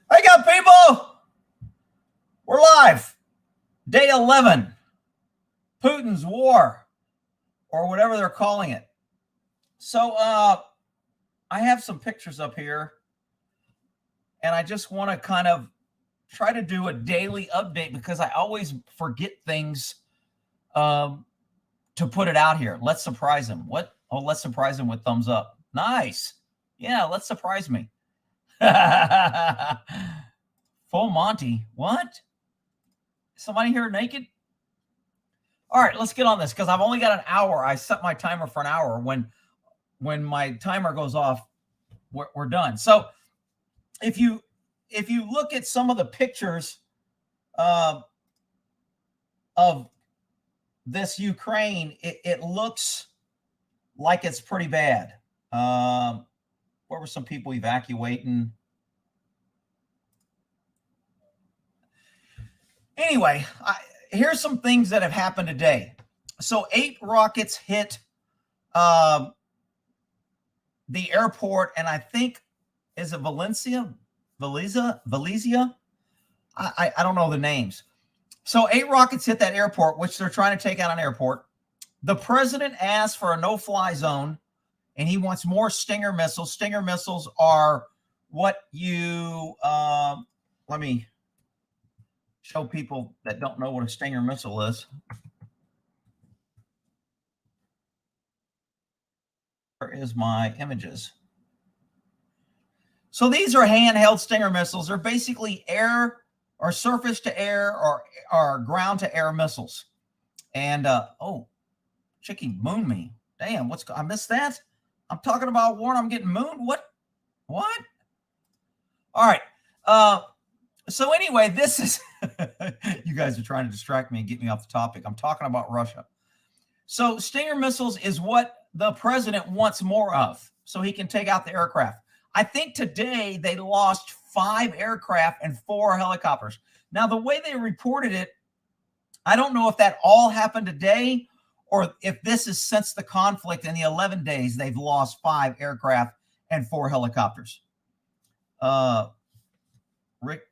Hey, got people. We're live. Day 11. Putin's war, or whatever they're calling it. So I have some pictures up here, and I just want to kind of try to do a daily update because I always forget things to put it out here. Let's surprise him. What? Oh, let's surprise him with thumbs up. Nice. Yeah, let's surprise me. Full Monty. What? Somebody here naked? All right, let's get on this because I've only got an hour. I set my timer for an hour. When my timer goes off, we're done. So if you look at some of the pictures of this Ukraine, it looks like it's pretty bad. Where were some people evacuating? Anyway, here's some things that have happened today. So 8 rockets hit the airport, and I think, is it Valencia? I don't know the names. So 8 rockets hit that airport, which they're trying to take out an airport. The president asked for a no-fly zone, and he wants more Stinger missiles. Stinger missiles are what you, let me show people that don't know what a Stinger missile is. Where is my images? So these are handheld Stinger missiles. They're basically air or surface to air or ground to air missiles. And oh, Chicky mooned me. Damn, I missed that? I'm talking about war and I'm getting mooned? What? All right. So anyway, this is you guys are trying to distract me and get me off the topic. I'm talking about Russia. So Stinger missiles is what the president wants more of so he can take out the aircraft. I think today they lost 5 aircraft and 4 helicopters. Now, the way they reported it, I don't know if that all happened today or if this is since the conflict in the 11 days, they've lost 5 aircraft and 4 helicopters. Rick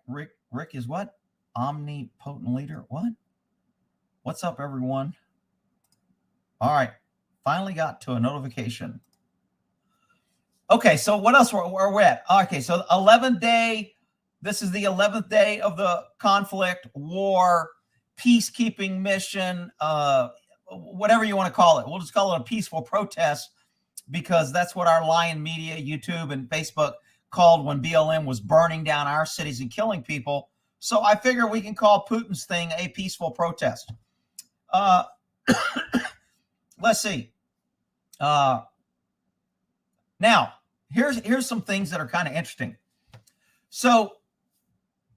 is what? Omnipotent leader. What? What's up, everyone? All right. Finally got to a notification. Okay, so what else were we at? Okay, so 11th day. This is the 11th day of the conflict, war, peacekeeping mission, whatever you want to call it. We'll just call it a peaceful protest because that's what our lion media, YouTube, and Facebook called when BLM was burning down our cities and killing people. So I figure we can call Putin's thing a peaceful protest. Let's see. Now, here's some things that are kind of interesting. So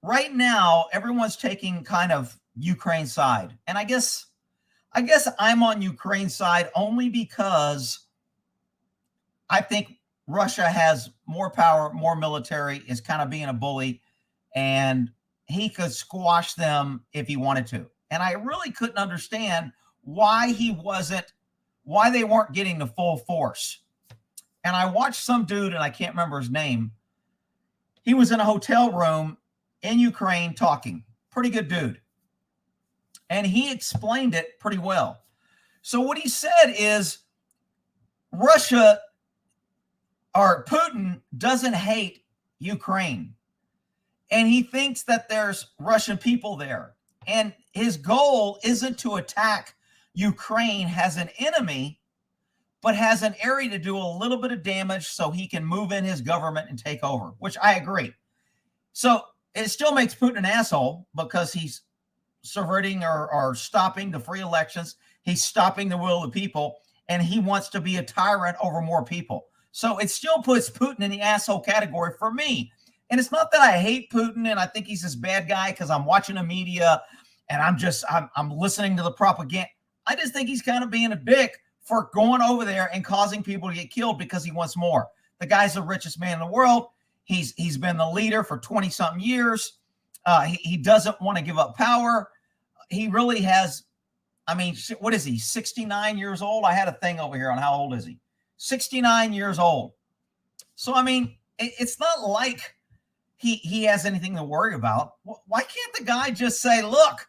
right now, everyone's taking kind of Ukraine's side. And I guess I'm on Ukraine's side only because I think Russia has more power, more military, is kind of being a bully, and he could squash them if he wanted to. And I really couldn't understand why they weren't getting the full force. And I watched some dude, and I can't remember his name. He was in a hotel room in Ukraine talking. Pretty good dude. And he explained it pretty well. So what he said is Russia or Putin doesn't hate Ukraine. And he thinks that there's Russian people there. And his goal isn't to attack Ukraine as an enemy, but has an area to do a little bit of damage so he can move in his government and take over, which I agree. So it still makes Putin an asshole because he's subverting or stopping the free elections. He's stopping the will of the people, and he wants to be a tyrant over more people. So it still puts Putin in the asshole category for me. And it's not that I hate Putin and I think he's this bad guy because I'm watching the media and I'm listening to the propaganda. I just think he's kind of being a dick for going over there and causing people to get killed because he wants more. The guy's the richest man in the world. He's been the leader for 20-something years. He doesn't want to give up power. He really has, I mean, what is he, 69 years old? I had a thing over here on how old is he? 69 years old. So, I mean, it's not like he has anything to worry about. Why can't the guy just say, look,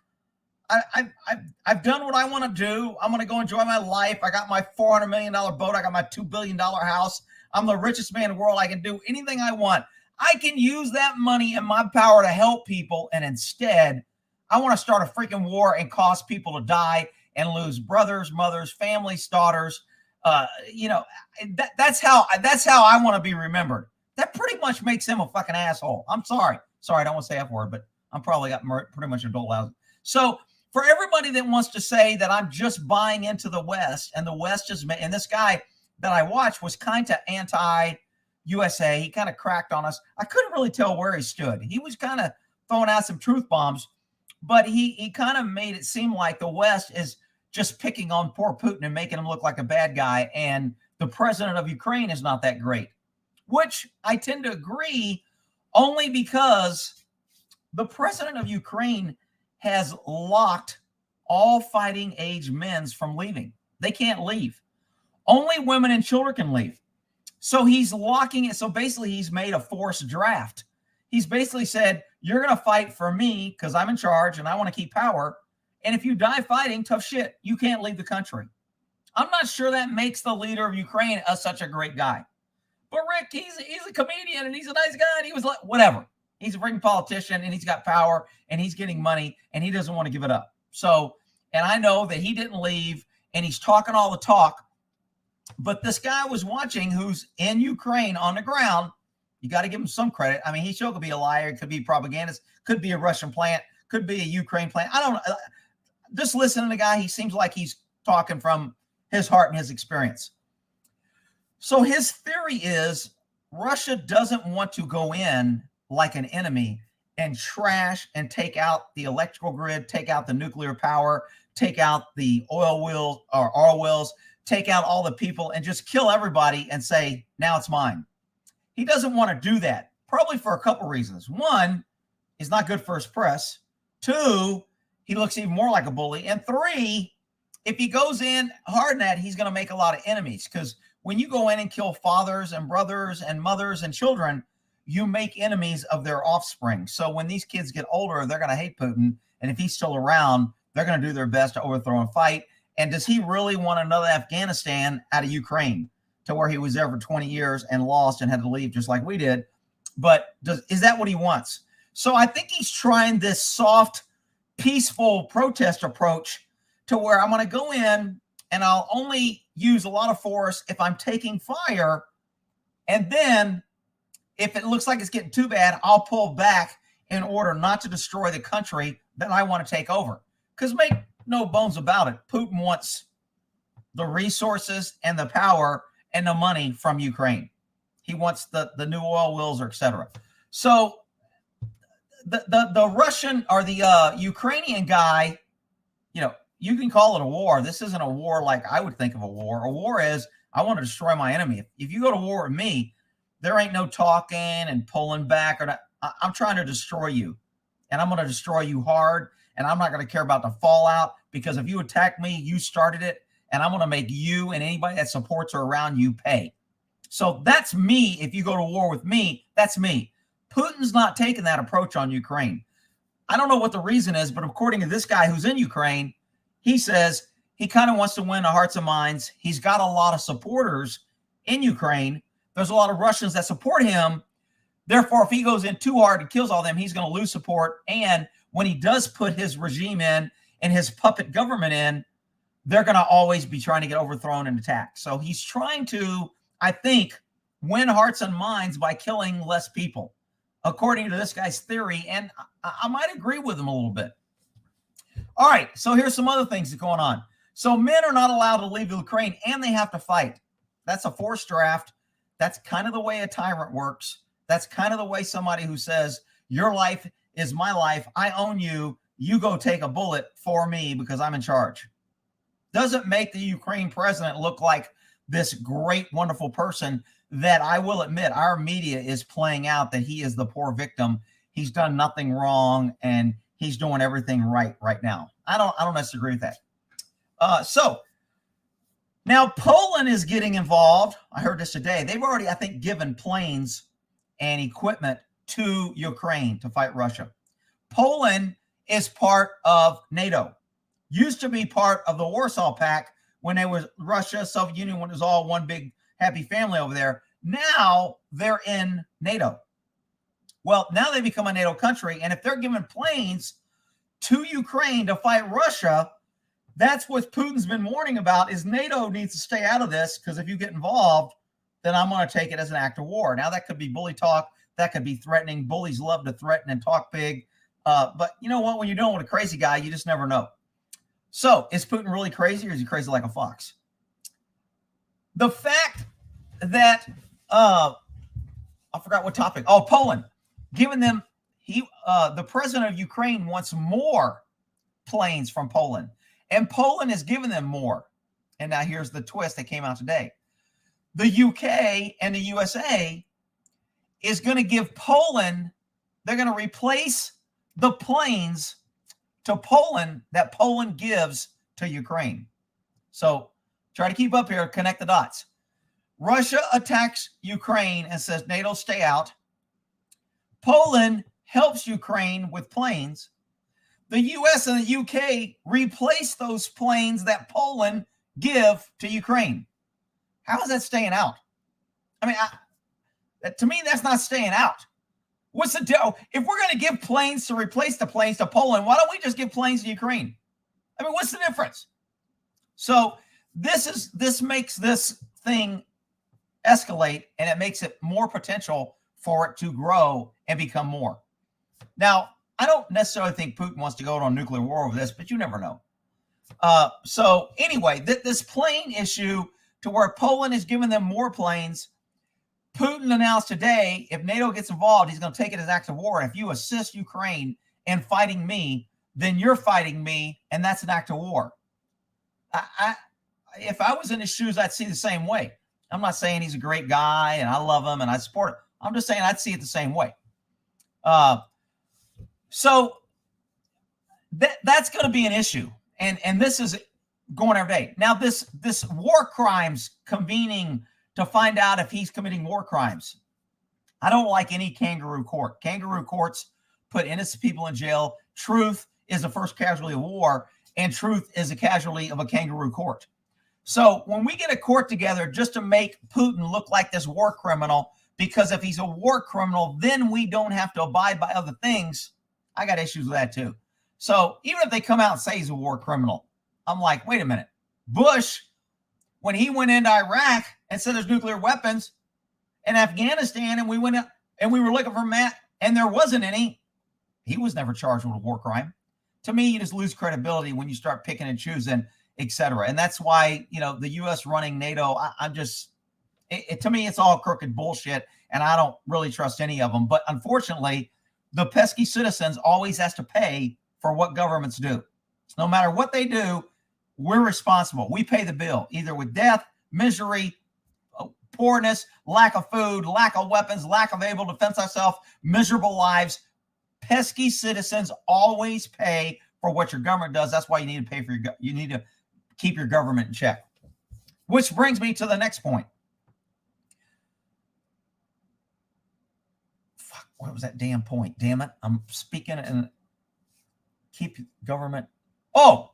I've done what I want to do. I'm going to go enjoy my life. I got my $400 million boat. I got my $2 billion house. I'm the richest man in the world. I can do anything I want. I can use that money and my power to help people. And instead, I want to start a freaking war and cause people to die and lose brothers, mothers, families, daughters. That's how I want to be remembered. That pretty much makes him a fucking asshole. I'm sorry. Sorry, I don't want to say F word, but I'm probably got pretty much adult loud. So for everybody that wants to say that I'm just buying into the West and the West just, and this guy that I watched was kind of anti-USA. He kind of cracked on us. I couldn't really tell where he stood. He was kind of throwing out some truth bombs, but he kind of made it seem like the West is just picking on poor Putin and making him look like a bad guy. And the president of Ukraine is not that great, which I tend to agree only because the president of Ukraine has locked all fighting age men from leaving. They can't leave. Only women and children can leave. So he's locking it. So basically he's made a forced draft. He's basically said, you're going to fight for me because I'm in charge and I want to keep power. And if you die fighting, tough shit, you can't leave the country. I'm not sure that makes the leader of Ukraine such a great guy. But Rick, he's a comedian and he's a nice guy. And he was like, whatever. He's a freaking politician and he's got power and he's getting money and he doesn't want to give it up. So, and I know that he didn't leave and he's talking all the talk. But this guy was watching who's in Ukraine on the ground. You got to give him some credit. I mean, he sure could be a liar. It could be propagandist. Could be a Russian plant. Could be a Ukraine plant. I don't know. Just listen to the guy. He seems like he's talking from his heart and his experience. So his theory is Russia doesn't want to go in like an enemy and trash and take out the electrical grid, take out the nuclear power, take out the oil wells, take out all the people and just kill everybody and say, now it's mine. He doesn't want to do that, probably for a couple reasons. One, he's not good for his press. Two, he looks even more like a bully. And three, if he goes in hard in that, he's going to make a lot of enemies because when you go in and kill fathers and brothers and mothers and children, you make enemies of their offspring. So when these kids get older, they're going to hate Putin. And if he's still around, they're going to do their best to overthrow and fight. And does he really want another Afghanistan out of Ukraine to where he was there for 20 years and lost and had to leave just like we did? But is that what he wants? So I think he's trying this soft, peaceful protest approach to where I'm going to go in and I'll only use a lot of force if I'm taking fire. And then if it looks like it's getting too bad, I'll pull back in order not to destroy the country that I want to take over. Because make no bones about it, Putin wants the resources and the power and the money from Ukraine. He wants the new oil wells, or etc. So the Russian or the Ukrainian guy, you can call it a war. This isn't a war like I would think of a war. A war is, I want to destroy my enemy. If you go to war with me, there ain't no talking and pulling back. I'm trying to destroy you. And I'm going to destroy you hard. And I'm not going to care about the fallout because if you attack me, you started it. And I'm going to make you and anybody that supports or around you pay. So that's me. If you go to war with me, that's me. Putin's not taking that approach on Ukraine. I don't know what the reason is, but according to this guy who's in Ukraine, he says he kind of wants to win the hearts and minds. He's got a lot of supporters in Ukraine. There's a lot of Russians that support him. Therefore, if he goes in too hard and kills all them, he's going to lose support. And when he does put his regime in and his puppet government in, they're going to always be trying to get overthrown and attacked. So he's trying to, I think, win hearts and minds by killing less people, according to this guy's theory. And I might agree with him a little bit. All right, so here's some other things that are going on. So men are not allowed to leave Ukraine, and they have to fight. That's a forced draft. That's kind of the way a tyrant works. That's kind of the way somebody who says, your life is my life. I own you. You go take a bullet for me because I'm in charge. Doesn't make the Ukraine president look like this great, wonderful person that I will admit our media is playing out that he is the poor victim. He's done nothing wrong and he's doing everything right now. I don't necessarily agree with that. So now Poland is getting involved. I heard this today. They've already, I think, given planes and equipment to Ukraine to fight Russia. Poland is part of NATO. Used to be part of the Warsaw Pact when there was Russia, Soviet Union, when it was all one big happy family over there. Now they're in NATO. Well, now they become a NATO country, and if they're giving planes to Ukraine to fight Russia, that's what Putin's been warning about, is NATO needs to stay out of this, because if you get involved, then I'm going to take it as an act of war. Now, that could be bully talk. That could be threatening. Bullies love to threaten and talk big. But you know what? When you're dealing with a crazy guy, you just never know. So is Putin really crazy, or is he crazy like a fox? The fact that, I forgot what topic. Oh, Poland. Giving them, the president of Ukraine wants more planes from Poland. And Poland is giving them more. And now here's the twist that came out today. The UK and the USA is going to give Poland, they're going to replace the planes to Poland that Poland gives to Ukraine. So try to keep up here, connect the dots. Russia attacks Ukraine and says, NATO, stay out. Poland helps Ukraine with planes. The US and the UK replace those planes that Poland give to Ukraine. How is that staying out? I mean, to me, that's not staying out. What's the deal? If we're going to give planes to replace the planes to Poland, why don't we just give planes to Ukraine? I mean, what's the difference? So this makes this thing escalate, and it makes it more potential for it to grow and become more. Now, I don't necessarily think Putin wants to go on a nuclear war over this, but you never know. So anyway, this plane issue, to where Poland is giving them more planes. Putin announced today, if NATO gets involved, he's going to take it as an act of war. And if you assist Ukraine in fighting me, then you're fighting me, and that's an act of war. If I was in his shoes, I'd see the same way. I'm not saying he's a great guy and I love him and I support him. I'm just saying I'd see it the same way. So that's going to be an issue. And this is going every day. Now, this war crimes convening to find out if he's committing war crimes. I don't like any kangaroo court. Kangaroo courts put innocent people in jail. Truth is the first casualty of war, and truth is a casualty of a kangaroo court. So when we get a court together just to make Putin look like this war criminal, because if he's a war criminal, then we don't have to abide by other things, I got issues with that too. So even if they come out and say he's a war criminal, I'm like, wait a minute. Bush, when he went into Iraq and said there's nuclear weapons, in Afghanistan, and we went up and we were looking for Matt, and there wasn't any, he was never charged with a war crime. To me, you just lose credibility when you start picking and choosing, etc. And that's why, the U.S. running NATO, I'm just, to me, it's all crooked bullshit, and I don't really trust any of them. But unfortunately, the pesky citizens always has to pay for what governments do. So no matter what they do, we're responsible. We pay the bill, either with death, misery, poorness, lack of food, lack of weapons, lack of able to defend ourselves, miserable lives. Pesky citizens always pay for what your government does. That's why you need to pay for you need to keep your government in check. Which brings me to the next point. Fuck, what was that damn point? Damn it. I'm speaking and keep government. Oh,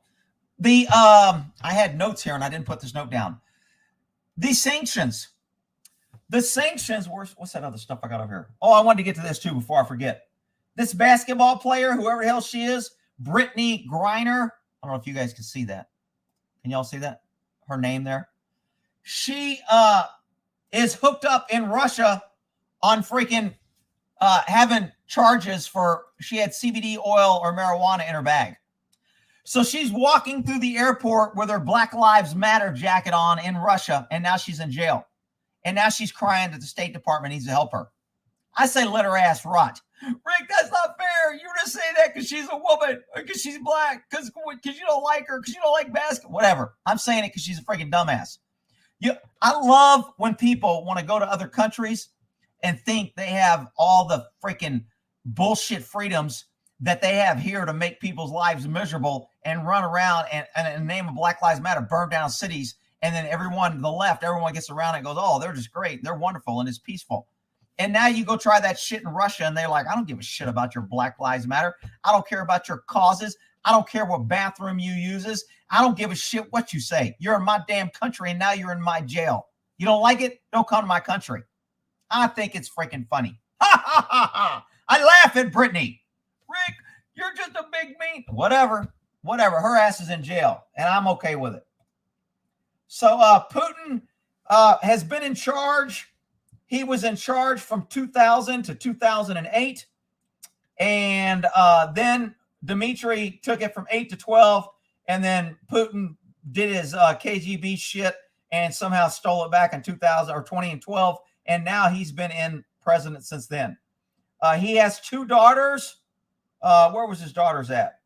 I had notes here and I didn't put this note down. The sanctions. The sanctions, what's that other stuff I got over here? Oh, I wanted to get to this too before I forget. This basketball player, whoever the hell she is, Brittany Griner. I don't know if you guys can see that. Can y'all see that? Her name there. She is hooked up in Russia on freaking having charges for, she had CBD oil or marijuana in her bag. So she's walking through the airport with her Black Lives Matter jacket on in Russia, and now she's in jail. And now she's crying that the State Department needs to help her. I say let her ass rot. Rick, that's not fair. You're going to say that because she's a woman, or because she's black, because you don't like her, because you don't like basketball, whatever. I'm saying it because she's a freaking dumbass. I love when people want to go to other countries and think they have all the freaking bullshit freedoms that they have here to make people's lives miserable and run around and in the name of Black Lives Matter, burn down cities. And then everyone to the left, everyone gets around and goes, oh, they're just great. They're wonderful and it's peaceful. And now you go try that shit in Russia, and they're like, I don't give a shit about your Black Lives Matter. I don't care about your causes. I don't care what bathroom you uses. I don't give a shit what you say. You're in my damn country, and now you're in my jail. You don't like it? Don't come to my country. I think it's freaking funny. Ha, ha, ha, ha. I laugh at Brittany. Rick, you're just a big mean. Whatever. Her ass is in jail, and I'm okay with it. So Putin has been in charge. He was in charge from 2000 to 2008. And then Dmitry took it from 8 to 12. And then Putin did his KGB shit and somehow stole it back in 2000 or 2012. And now he's been in president since then. He has 2 daughters. Where was his daughters at?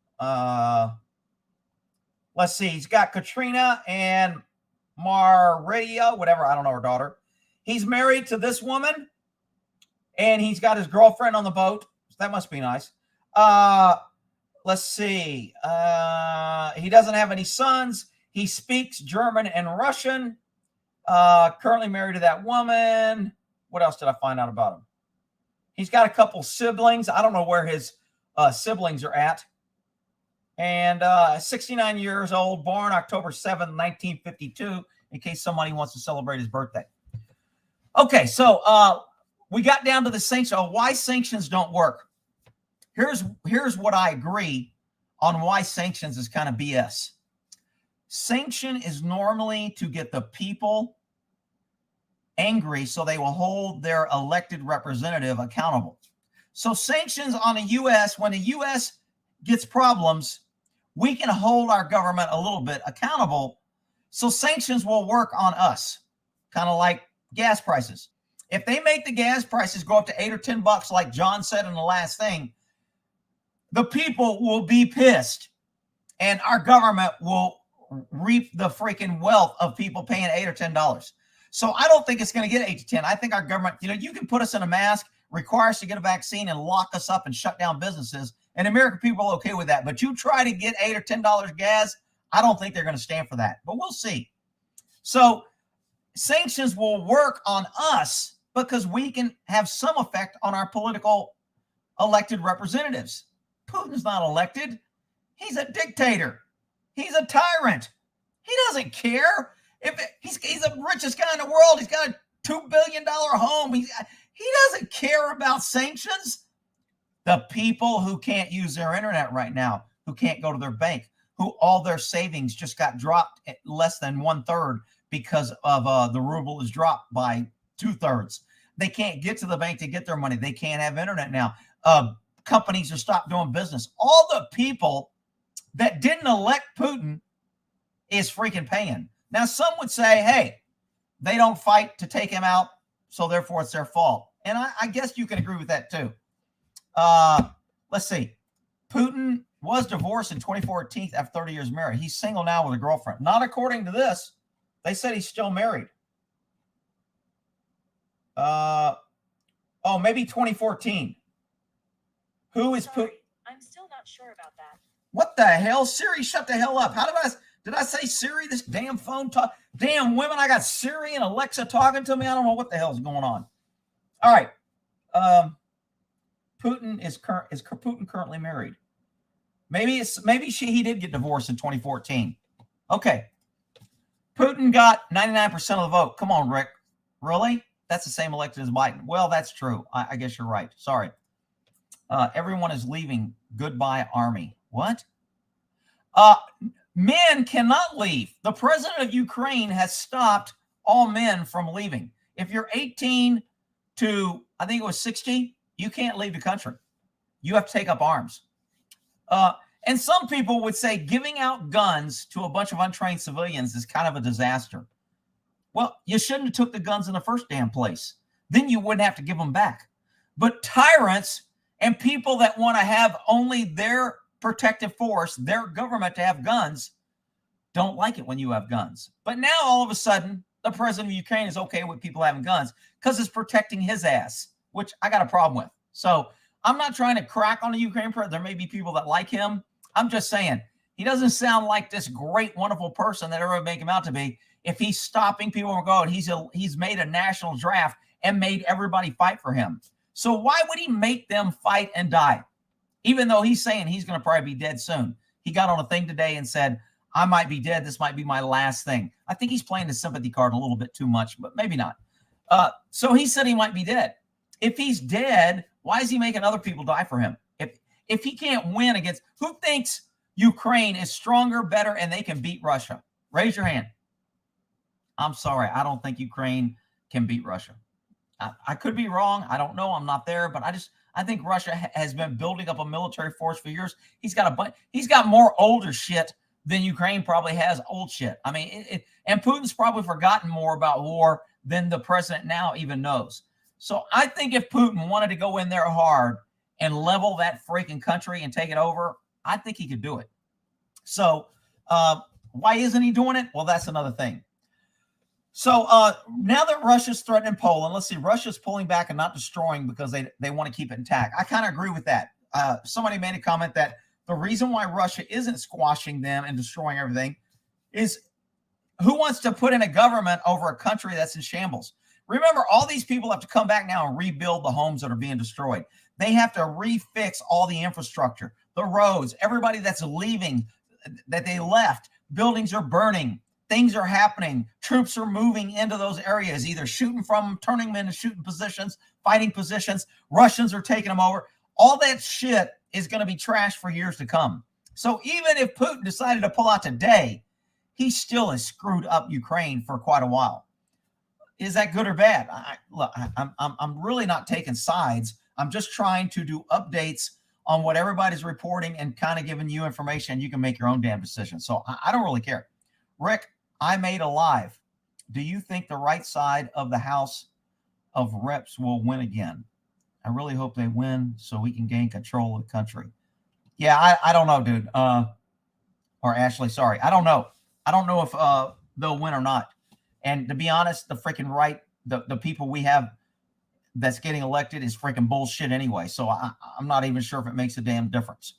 Let's see. He's got Katrina and Maria, whatever. I don't know her daughter. He's married to this woman, and he's got his girlfriend on the boat. So that must be nice. Let's see. He doesn't have any sons. He speaks German and Russian. Currently married to that woman. What else did I find out about him? He's got a couple siblings. I don't know where his siblings are at. And 69 years old, born October 7th, 1952, in case somebody wants to celebrate his birthday. Okay, so we got down to the sanctions. Why sanctions don't work. Here's what I agree on why sanctions is kind of BS. Sanction is normally to get the people angry so they will hold their elected representative accountable. So sanctions on the U.S., when the U.S. gets problems, we can hold our government a little bit accountable. So sanctions will work on us, kind of like gas prices. If they make the gas prices go up to $8 or $10, like John said in the last thing, the people will be pissed, and our government will reap the freaking wealth of people paying $8 or $10. So I don't think it's going to get 8 to 10. I think our government, you can put us in a mask, require us to get a vaccine, and lock us up and shut down businesses, and American people are okay with that. But you try to get $8 or $10 gas, I don't think they're going to stand for that. But we'll see. So sanctions will work on us because we can have some effect on our political elected representatives. Putin's not elected. He's a dictator. He's a tyrant. He doesn't care. He's the richest guy in the world. He's got a $2 billion home. He doesn't care about sanctions. The people who can't use their internet right now, who can't go to their bank, who all their savings just got dropped at less than 1/3 because of the ruble is dropped by 2/3. They can't get to the bank to get their money. They can't have internet now. Companies have stopped doing business. All the people that didn't elect Putin is freaking paying. Now, some would say, hey, they don't fight to take him out, so therefore it's their fault. And I guess you can agree with that too. Let's see. Putin was divorced in 2014 after 30 years married. He's single now with a girlfriend. Not according to this. They said he's still married. Maybe 2014. Who is Putin? I'm still not sure about that. What the hell? Siri, shut the hell up. Did I say Siri? This damn phone talk. Damn women, I got Siri and Alexa talking to me. I don't know what the hell's going on. All right. Putin is Putin currently married? Maybe he did get divorced in 2014. Okay. Putin got 99% of the vote. Come on, Rick. Really? That's the same elected as Biden. Well, that's true. I guess you're right. Sorry. Everyone is leaving. Goodbye, Army. What? Men cannot leave. The president of Ukraine has stopped all men from leaving. If you're 18 to, I think it was 60, you can't leave the country. You have to take up arms. And some people would say giving out guns to a bunch of untrained civilians is kind of a disaster. Well, you shouldn't have took the guns in the first damn place. Then you wouldn't have to give them back. But tyrants and people that want to have only their protective force, their government to have guns, don't like it when you have guns. But now all of a sudden, the president of Ukraine is okay with people having guns because it's protecting his ass, which I got a problem with. So I'm not trying to crack on the Ukraine president. There may be people that like him. I'm just saying, he doesn't sound like this great, wonderful person that everyone make him out to be. If he's stopping people from going, he's made a national draft and made everybody fight for him. So why would he make them fight and die? Even though he's saying he's going to probably be dead soon. He got on a thing today and said, I might be dead. This might be my last thing. I think he's playing the sympathy card a little bit too much, but maybe not. So he said he might be dead. If he's dead, why is he making other people die for him? If he can't win against, who thinks Ukraine is stronger, better, and they can beat Russia? Raise your hand. I'm sorry. I don't think Ukraine can beat Russia. I could be wrong. I don't know. I'm not there, but I think Russia has been building up a military force for years. He's got more older shit than Ukraine probably has old shit. I mean, and Putin's probably forgotten more about war than the president now even knows. So I think if Putin wanted to go in there hard and level that freaking country and take it over, I think he could do it. So why isn't he doing it? Well, that's another thing. So now that Russia's threatening Poland, let's see, Russia's pulling back and not destroying because they want to keep it intact. I kind of agree with that. Somebody made a comment that the reason why Russia isn't squashing them and destroying everything is who wants to put in a government over a country that's in shambles? Remember, all these people have to come back now and rebuild the homes that are being destroyed. They have to refix all the infrastructure, the roads, everybody that's leaving, that they left. Buildings are burning. Things are happening. Troops are moving into those areas, either shooting from them, turning them into shooting positions, fighting positions. Russians are taking them over. All that shit is going to be trashed for years to come. So even if Putin decided to pull out today, he still has screwed up Ukraine for quite a while. Is that good or bad? Look, I'm really not taking sides. I'm just trying to do updates on what everybody's reporting and kind of giving you information. You can make your own damn decision. So I don't really care. Rick, I made a live. Do you think the right side of the House of Reps will win again? I really hope they win so we can gain control of the country. Yeah, I don't know, dude. Or Ashley, sorry. I don't know. I don't know if they'll win or not. And to be honest, the freaking right, the people we have that's getting elected is freaking bullshit anyway. So I'm not even sure if it makes a damn difference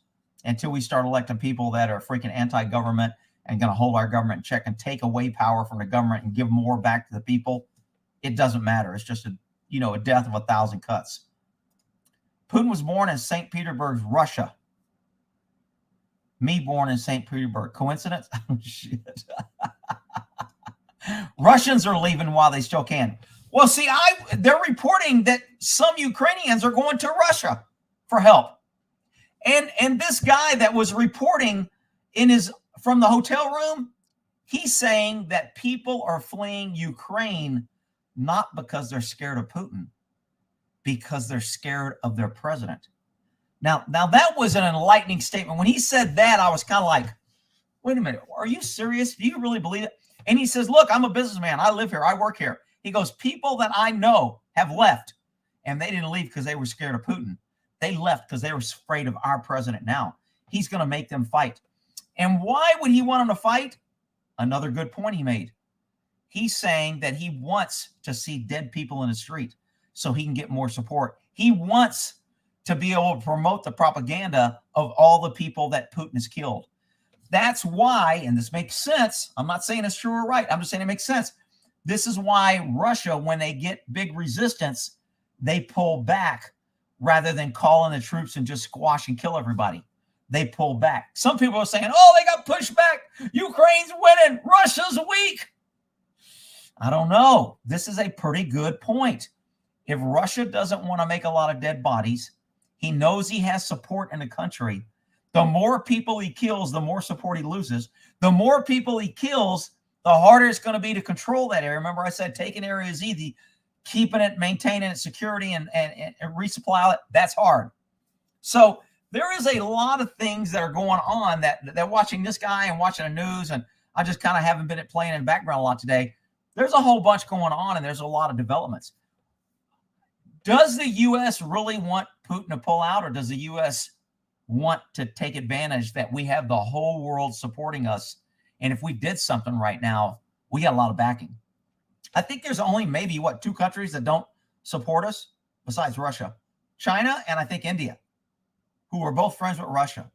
until we start electing people that are freaking anti-government and going to hold our government in check and take away power from the government and give more back to the people. It doesn't matter. It's just a death of 1,000 cuts. Putin was born in St. Petersburg, Russia. Me born in St. Petersburg. Coincidence? Oh, shit. Russians are leaving while they still can. Well, see, they're reporting that some Ukrainians are going to Russia for help. And this guy that was reporting from the hotel room, he's saying that people are fleeing Ukraine not because they're scared of Putin, because they're scared of their president. Now that was an enlightening statement. When he said that, I was kind of like, wait a minute, are you serious? Do you really believe it? And he says, look, I'm a businessman. I live here. I work here. He goes, people that I know have left, and they didn't leave because they were scared of Putin. They left because they were afraid of our president now. He's going to make them fight. And why would he want them to fight? Another good point he made. He's saying that he wants to see dead people in the street so he can get more support. He wants to be able to promote the propaganda of all the people that Putin has killed. That's why, and this makes sense. I'm not saying it's true or right. I'm just saying it makes sense. This is why Russia, when they get big resistance, they pull back rather than call in the troops and just squash and kill everybody. They pull back. Some people are saying, oh, they got pushed back. Ukraine's winning. Russia's weak. I don't know. This is a pretty good point. If Russia doesn't want to make a lot of dead bodies, he knows he has support in the country. The more people he kills, the more support he loses. The more people he kills, the harder it's going to be to control that area. Remember I said taking area is easy. Keeping it, maintaining its security and resupply it, that's hard. So there is a lot of things that are going on that watching this guy and watching the news, and I just kind of haven't been playing in the background a lot today. There's a whole bunch going on, and there's a lot of developments. Does the U.S. really want Putin to pull out, or does the U.S. want to take advantage that we have the whole world supporting us? And if we did something right now, we got a lot of backing. I think there's only maybe, 2 countries that don't support us besides Russia. China and I think India, who are both friends with Russia.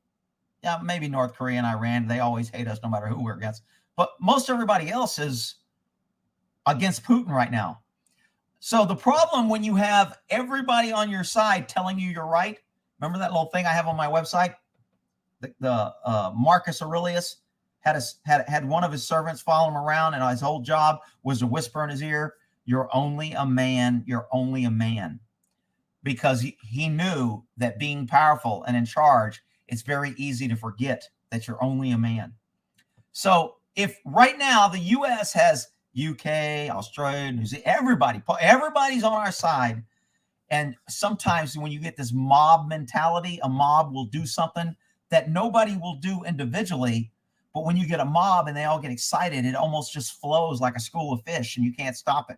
Yeah, maybe North Korea and Iran. They always hate us no matter who we're against. But most everybody else is against Putin right now. So the problem when you have everybody on your side telling you you're right, remember that little thing I have on my website? The Marcus Aurelius had one of his servants follow him around, and his whole job was to whisper in his ear, "You're only a man. You're only a man." Because he knew that being powerful and in charge, it's very easy to forget that you're only a man. So if right now the U.S. has UK, Australia, New Zealand, everybody's on our side. And sometimes when you get this mob mentality, a mob will do something that nobody will do individually. But when you get a mob and they all get excited, it almost just flows like a school of fish and you can't stop it.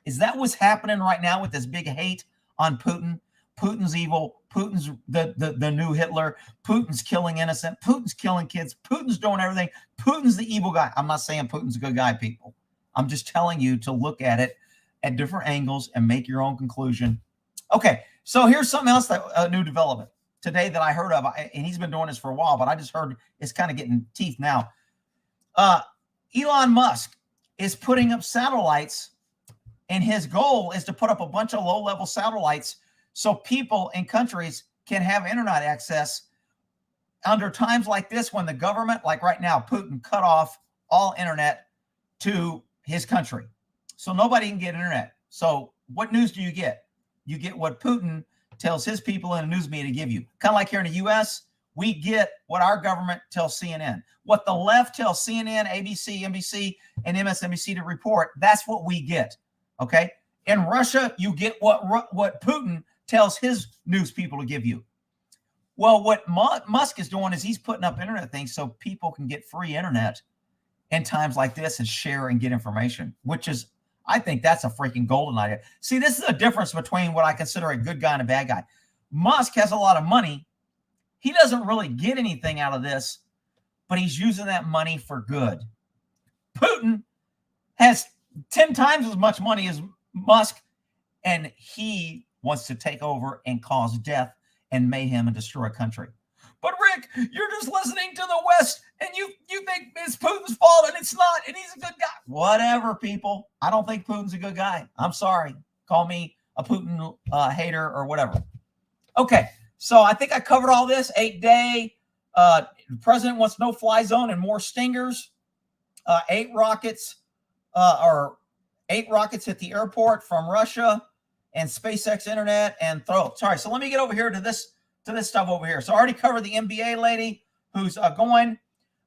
Is that what's happening right now with this big hate on Putin? Putin's evil. Putin's the new Hitler. Putin's killing innocent. Putin's killing kids. Putin's doing everything. Putin's the evil guy. I'm not saying Putin's a good guy, people. I'm just telling you to look at it at different angles and make your own conclusion. Okay, so here's something else, that a new development today that I heard of, and he's been doing this for a while, but I just heard it's kind of getting teeth now. Elon Musk is putting up satellites, and his goal is to put up a bunch of low-level satellites so people in countries can have internet access under times like this when the government, like right now, Putin cut off all internet to his country. So nobody can get internet. So what news do you get? You get what Putin tells his people in a news media to give you. Kind of like here in the U.S., we get what our government tells CNN. What the left tells CNN, ABC, NBC, and MSNBC to report, that's what we get. Okay? In Russia, you get what Putin tells his news people to give you. Well, what Musk is doing is he's putting up internet things so people can get free internet in times like this and share and get information, which is, I think that's a freaking golden idea. See, this is a difference between what I consider a good guy and a bad guy. Musk has a lot of money. He doesn't really get anything out of this, but he's using that money for good. Putin has 10 times as much money as Musk, and he wants to take over and cause death and mayhem and destroy a country. But Rick, you're just listening to the West, and you think it's Putin's fault, and it's not, and he's a good guy. Whatever, people. I don't think Putin's a good guy. I'm sorry. Call me a Putin hater or whatever. Okay, so I think I covered all this. 8-day. The president wants no-fly zone and more stingers. 8 rockets hit the airport from Russia, and SpaceX internet and sorry. So let me get over here to this stuff over here. So I already covered the NBA lady who's going.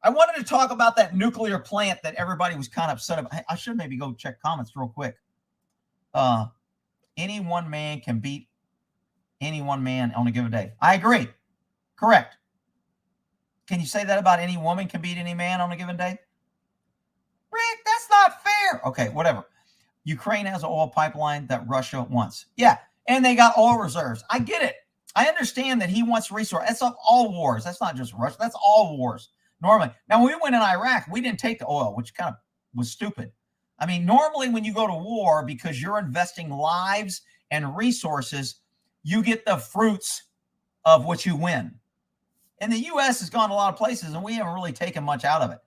I wanted to talk about that nuclear plant that everybody was kind of upset about. I should maybe go check comments real quick. Any one man can beat any one man on a given day. I agree. Correct. Can you say that about any woman can beat any man on a given day? Rick, that's not fair. Okay, whatever. Ukraine has an oil pipeline that Russia wants. Yeah, and they got oil reserves. I get it. I understand that he wants resources. That's all wars. That's not just Russia. That's all wars. Normally. Now, when we went in Iraq, we didn't take the oil, which kind of was stupid. I mean, normally when you go to war, because you're investing lives and resources, you get the fruits of what you win. And the U.S. has gone a lot of places, and we haven't really taken much out of it.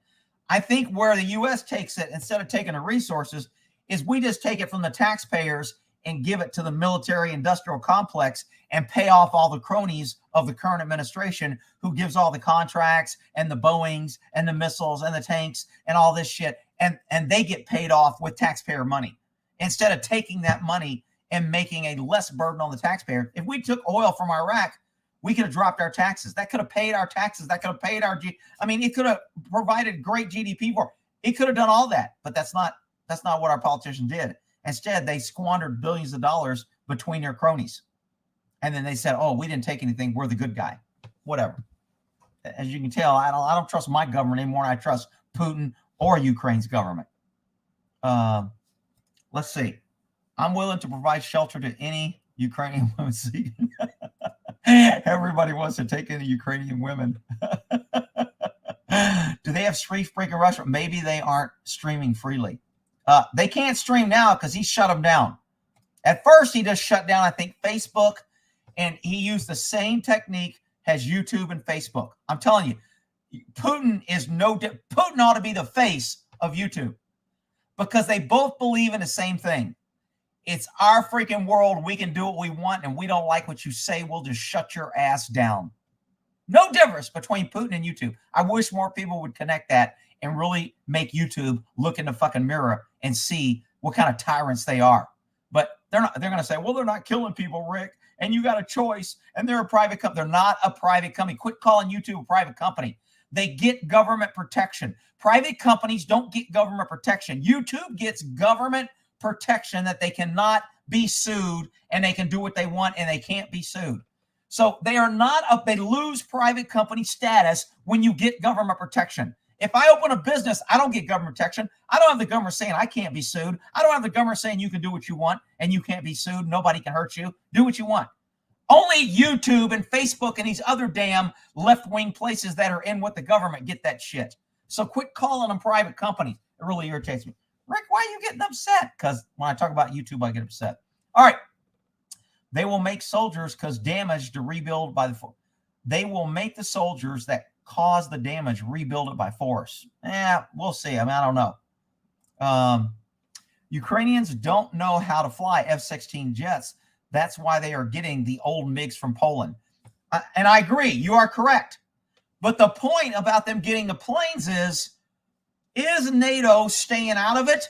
I think where the U.S. takes it, instead of taking the resources, is we just take it from the taxpayers and give it to the military-industrial complex and pay off all the cronies of the current administration who gives all the contracts and the Boeings and the missiles and the tanks and all this shit. And they get paid off with taxpayer money instead of taking that money and making a less burden on the taxpayer. If we took oil from Iraq, we could have dropped our taxes. That could have paid our taxes. That could have paid our it could have provided great GDP for it. It could have done all that, but that's not what our politicians did. Instead, they squandered billions of dollars between their cronies. And then they said, oh, we didn't take anything. We're the good guy. Whatever. As you can tell, I don't trust my government anymore. I trust Putin or Ukraine's government. Let's see. I'm willing to provide shelter to any Ukrainian women seeking. Everybody wants to take in the Ukrainian women. Do they have stream break in Russia? Maybe they aren't streaming freely. They can't stream now because he shut them down. At first, he just shut down, I think, Facebook, and he used the same technique as YouTube and Facebook. I'm telling you, Putin ought to be the face of YouTube because they both believe in the same thing. It's our freaking world. We can do what we want, and we don't like what you say. We'll just shut your ass down. No difference between Putin and YouTube. I wish more people would connect that and really make YouTube look in the fucking mirror and see what kind of tyrants they are. But they're not. They're going to say, well, they're not killing people, Rick, and you got a choice, and they're a private company. They're not a private company. Quit calling YouTube a private company. They get government protection. Private companies don't get government protection. YouTube gets government protection that they cannot be sued, and they can do what they want, and they can't be sued. So they are not up. They lose private company status when you get government protection. If I open a business, I don't get government protection. I don't have the government saying I can't be sued. I don't have the government saying you can do what you want and you can't be sued. Nobody can hurt you. Do what you want. Only YouTube and Facebook and these other damn left-wing places that are in with the government get that shit. So quit calling them private companies. It really irritates me. Rick, why are you getting upset? Because when I talk about YouTube, I get upset. All right. They will make soldiers because damage to rebuild by the force. They will make the soldiers that cause the damage rebuild it by force. We'll see. I mean, I don't know. Ukrainians don't know how to fly F-16 jets. That's why they are getting the old MiGs from Poland. And I agree. You are correct. But the point about them getting the planes is NATO staying out of it,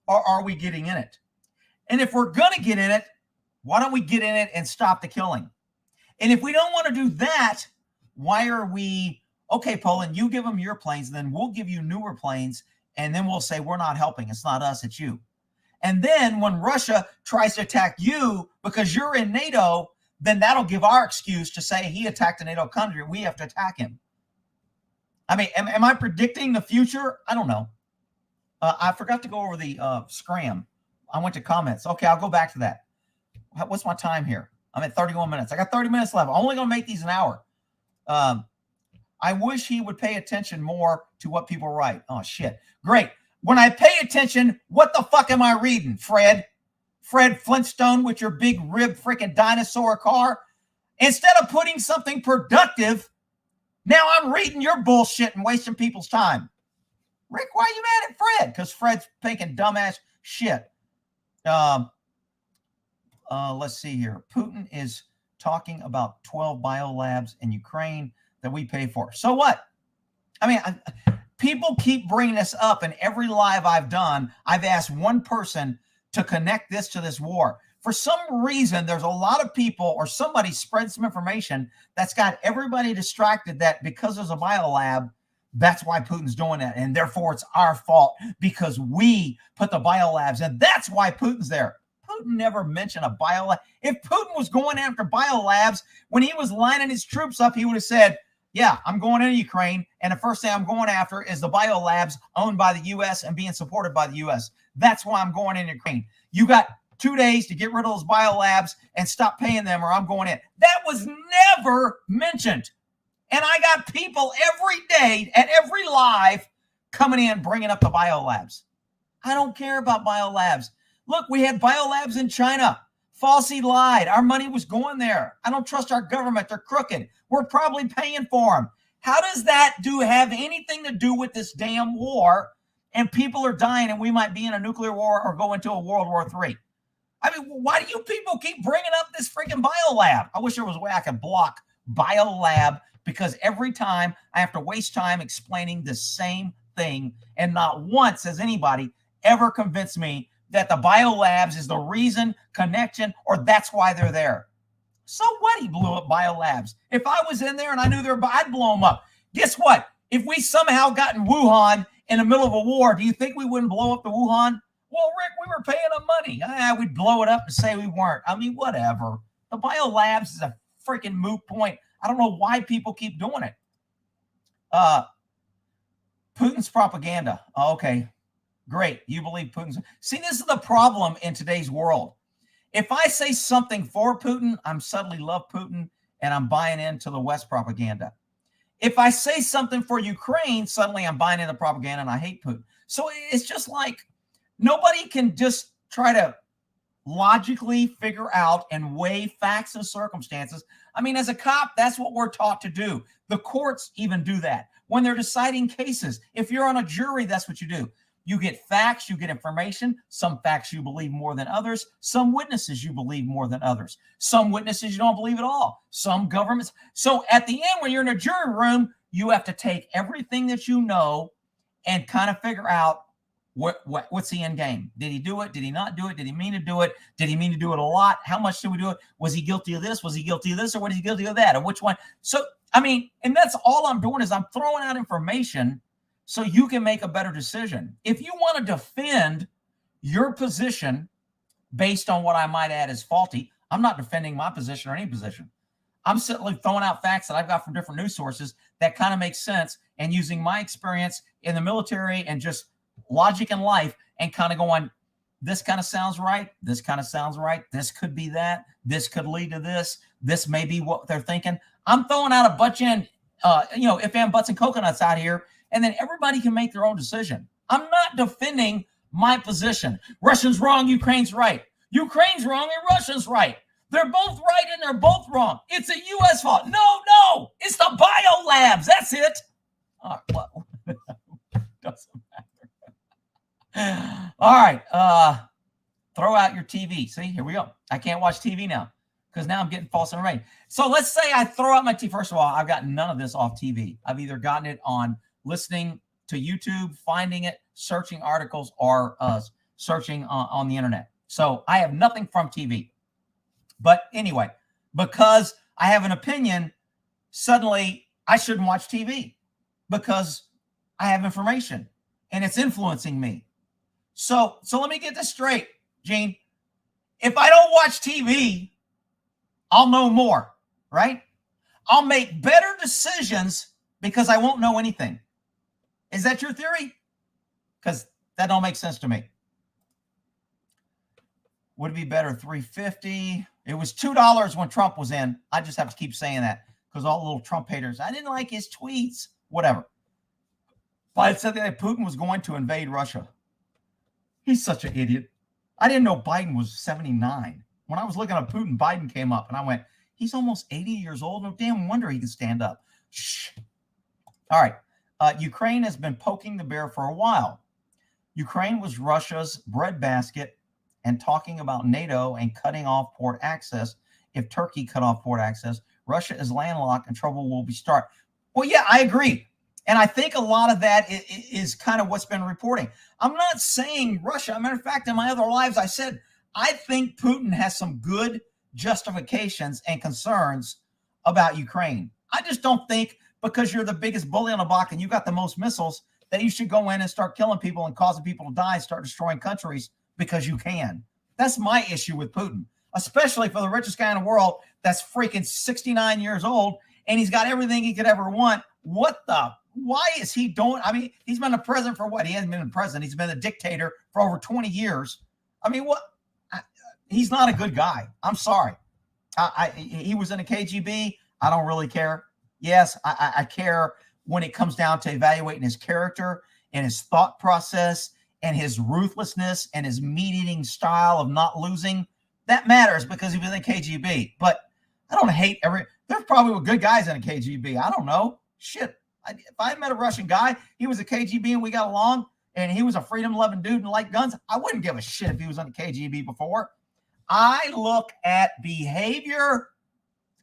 or are we getting in it? And if we're going to get in it, why don't we get in it and stop the killing? And if we don't want to do that, why are we, okay, Poland, you give them your planes, and then we'll give you newer planes, and then we'll say we're not helping. It's not us, it's you. And then when Russia tries to attack you because you're in NATO, then that'll give our excuse to say he attacked a NATO country. We have to attack him. I mean, am I predicting the future? I don't know. I forgot to go over the scram. I went to comments. Okay, I'll go back to that. What's my time here? I'm at 31 minutes. I got 30 minutes left. I'm only going to make these an hour. I wish he would pay attention more to what people write. Oh, shit. Great. When I pay attention, what the fuck am I reading, Fred? Fred Flintstone with your big rib freaking dinosaur car? Instead of putting something productive, now I'm reading your bullshit and wasting people's time. Rick, why are you mad at Fred? Because Fred's thinking dumbass shit. Let's see here. Putin is talking about 12 biolabs in Ukraine that we pay for. So what? I mean, people keep bringing this up, and every live I've done, I've asked one person to connect this to this war. For some reason, there's a lot of people or somebody spread some information that's got everybody distracted that because there's a biolab, that's why Putin's doing that. And therefore, it's our fault because we put the biolabs in. That's why Putin's there. Putin never mentioned a biolab. If Putin was going after biolabs, when he was lining his troops up, he would have said, yeah, I'm going into Ukraine, and the first thing I'm going after is the biolabs owned by the U.S. and being supported by the U.S. That's why I'm going into Ukraine. You got 2 days to get rid of those biolabs and stop paying them, or I'm going in. That was never mentioned. And I got people every day at every live coming in bringing up the biolabs. I don't care about biolabs. Look, we had biolabs in China. Fauci lied. Our money was going there. I don't trust our government. They're crooked. We're probably paying for them. How does that have anything to do with this damn war? And people are dying, and we might be in a nuclear war or go into a World War III. I mean, why do you people keep bringing up this freaking biolab? I wish there was a way I could block biolab, because every time I have to waste time explaining the same thing, and not once has anybody ever convinced me that the biolabs is the reason, connection, or that's why they're there. So what? He blew up biolabs. If I was in there and I knew they were, I'd blow them up. Guess what? If we somehow got in Wuhan in the middle of a war, do you think we wouldn't blow up the Wuhan? Well, Rick, we were paying them money. We'd blow it up and say we weren't. I mean, whatever. The biolabs is a freaking moot point. I don't know why people keep doing it. Putin's propaganda. Oh, okay. Great. You believe Putin's. See, this is the problem in today's world. If I say something for Putin, I'm suddenly love Putin and I'm buying into the West propaganda. If I say something for Ukraine, suddenly I'm buying into propaganda and I hate Putin. So it's just like nobody can just try to logically figure out and weigh facts and circumstances. I mean, as a cop, that's what we're taught to do. The courts even do that when they're deciding cases. If you're on a jury, that's what you do. You get facts, you get information. Some facts you believe more than others. Some witnesses you believe more than others. Some witnesses you don't believe at all. Some governments. So at the end, when you're in a jury room, you have to take everything that you know and kind of figure out what's the end game. Did he do it? Did he not do it? Did he mean to do it? Did he mean to do it a lot? How much did we do it? Was he guilty of this? Was he guilty of this? Or was he guilty of that? Or which one? So, I mean, and that's all I'm doing is I'm throwing out information so you can make a better decision. If you want to defend your position based on what I might add is faulty, I'm not defending my position or any position. I'm simply throwing out facts that I've got from different news sources that kind of make sense and using my experience in the military and just logic in life and kind of going, this kind of sounds right. This kind of sounds right. This could be that. This could lead to this. This may be what they're thinking. I'm throwing out a bunch in, if and buts and coconuts out here, and then everybody can make their own decision. I'm not defending my position. Russia's wrong. Ukraine's right. Ukraine's wrong and Russia's right. They're both right and they're both wrong. It's a U.S. fault. No. It's the biolabs. That's it. Well, doesn't matter. All right. Throw out your TV. See, here we go. I can't watch TV now because now I'm getting false information. So let's say I throw out my TV. First of all, I've got none of this off TV. I've either gotten it on listening to YouTube, finding it, searching articles, or searching on the internet. So I have nothing from TV. But anyway, because I have an opinion, suddenly I shouldn't watch TV because I have information and it's influencing me. So let me get this straight, Gene. If I don't watch TV, I'll know more, right? I'll make better decisions because I won't know anything. Is that your theory? Because that don't make sense to me. Would it be better $3.50? It was $2 when Trump was in. I just have to keep saying that because all the little Trump haters, I didn't like his tweets, whatever. But it said that Putin was going to invade Russia. He's such an idiot. I didn't know Biden was 79. When I was looking at Putin, Biden came up and I went, he's almost 80 years old. No damn wonder he can stand up. Shh. All right. Ukraine has been poking the bear for a while. Ukraine was Russia's breadbasket and talking about NATO and cutting off port access. If Turkey cut off port access, Russia is landlocked and trouble will be start. Well, yeah, I agree. And I think a lot of that is kind of what's been reporting. I'm not saying Russia. As a matter of fact, in my other lives, I said, I think Putin has some good justifications and concerns about Ukraine. I just don't think because you're the biggest bully on the block and you got the most missiles that you should go in and start killing people and causing people to die, start destroying countries because you can. That's my issue with Putin, especially for the richest guy in the world that's freaking 69 years old and he's got everything he could ever want. Why is he doing? I mean, he's been the president for what? He hasn't been the president. He's been a dictator for over 20 years. I mean, what? He's not a good guy. I'm sorry. He was in the KGB. I don't really care. Yes, I care when it comes down to evaluating his character and his thought process and his ruthlessness and his meat-eating style of not losing. That matters because he was in the KGB. But I don't hate there's probably good guys in the KGB. I don't know. Shit. If I met a Russian guy, he was a KGB and we got along, and he was a freedom-loving dude and liked guns, I wouldn't give a shit if he was in the KGB before. I look at behavior.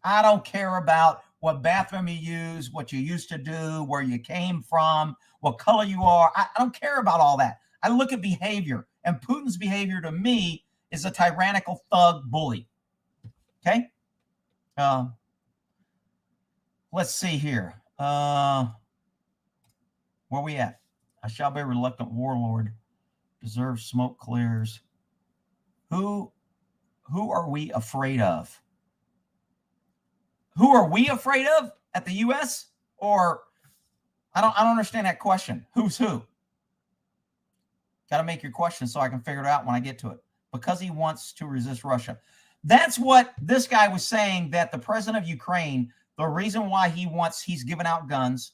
I don't care about what bathroom you use, what you used to do, where you came from, what color you are. I don't care about all that. I look at behavior, and Putin's behavior to me is a tyrannical thug bully. Okay? Let's see here. Where we at? I shall be a reluctant warlord. Deserve smoke clears. Who are we afraid of? Who are we afraid of at the U.S.? Or I don't understand that question. Who's who? Got to make your question so I can figure it out when I get to it. Because he wants to resist Russia. That's what this guy was saying, that the president of Ukraine, the reason why he's giving out guns,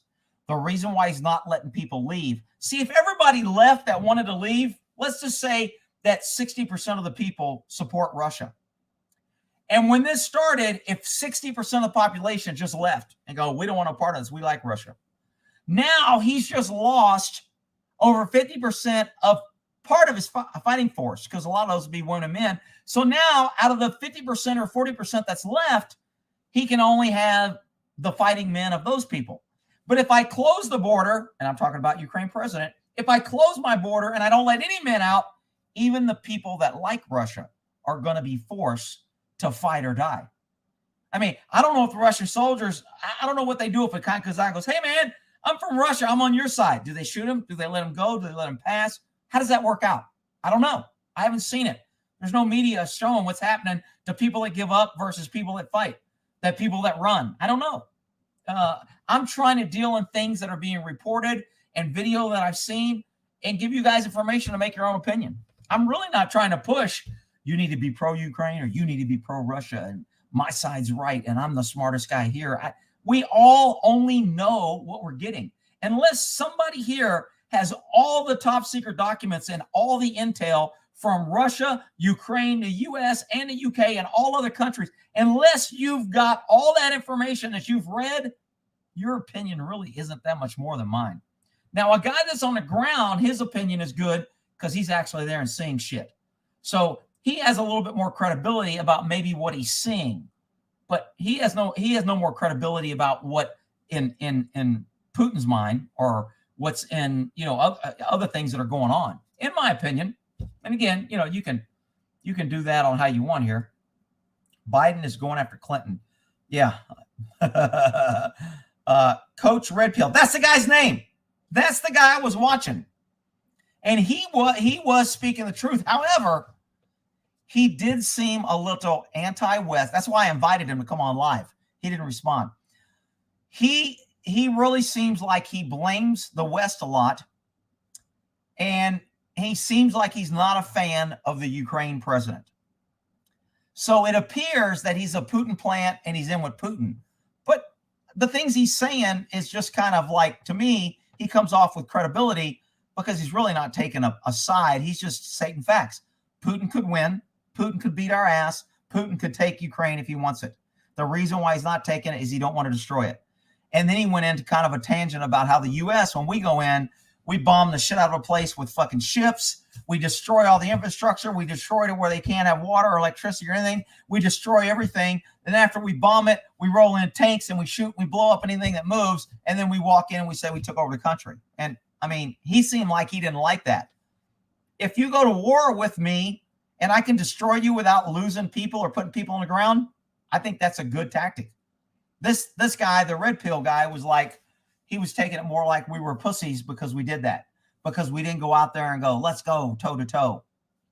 the reason why he's not letting people leave. See, if everybody left that wanted to leave, let's just say that 60% of the people support Russia. And when this started, if 60% of the population just left and go, we don't want a part of this, we like Russia. Now he's just lost over 50% of part of his fighting force, because a lot of those would be women and men. So now, out of the 50% or 40% that's left, he can only have the fighting men of those people. But if I close the border, and I'm talking about Ukraine president, if I close my border and I don't let any men out, even the people that like Russia are going to be forced to fight or die. I mean, I don't know if the Russian soldiers, I don't know what they do if a Kazakh goes, hey, man, I'm from Russia. I'm on your side. Do they shoot him? Do they let him go? Do they let him pass? How does that work out? I don't know. I haven't seen it. There's no media showing what's happening to people that give up versus people that fight, that people that run. I don't know. I'm trying to deal in things that are being reported and video that I've seen and give you guys information to make your own opinion. I'm really not trying to push, you need to be pro-Ukraine or you need to be pro-Russia and my side's right and I'm the smartest guy here. We all only know what we're getting. Unless somebody here has all the top secret documents and all the intel from Russia, Ukraine, the US, and the UK, and all other countries, unless you've got all that information that you've read, your opinion really isn't that much more than mine. Now, a guy that's on the ground, his opinion is good because he's actually there and seeing shit. So he has a little bit more credibility about maybe what he's seeing, but he has no more credibility about what in Putin's mind or what's in, other things that are going on, in my opinion. And again, you can do that on how you want here. Biden is going after Clinton. Yeah. Coach Red Pill. That's the guy's name. That's the guy I was watching. And he was speaking the truth. However, he did seem a little anti-West. That's why I invited him to come on live. He didn't respond. He really seems like he blames the West a lot. And he seems like he's not a fan of the Ukraine president. So it appears that he's a Putin plant and he's in with Putin. But the things he's saying is just kind of like, to me, he comes off with credibility because he's really not taking a side. He's just stating facts. Putin could win. Putin could beat our ass. Putin could take Ukraine if he wants it. The reason why he's not taking it is he don't want to destroy it. And then he went into kind of a tangent about how the U.S., when we go in, we bomb the shit out of a place with fucking ships. We destroy all the infrastructure. We destroy it where they can't have water or electricity or anything. We destroy everything. Then after we bomb it, we roll in tanks and we shoot, we blow up anything that moves. And then we walk in and we say we took over the country. And I mean, he seemed like he didn't like that. If you go to war with me and I can destroy you without losing people or putting people on the ground, I think that's a good tactic. This guy, the red pill guy, was like, he was taking it more like we were pussies because we did that, because we didn't go out there and go, let's go toe to toe.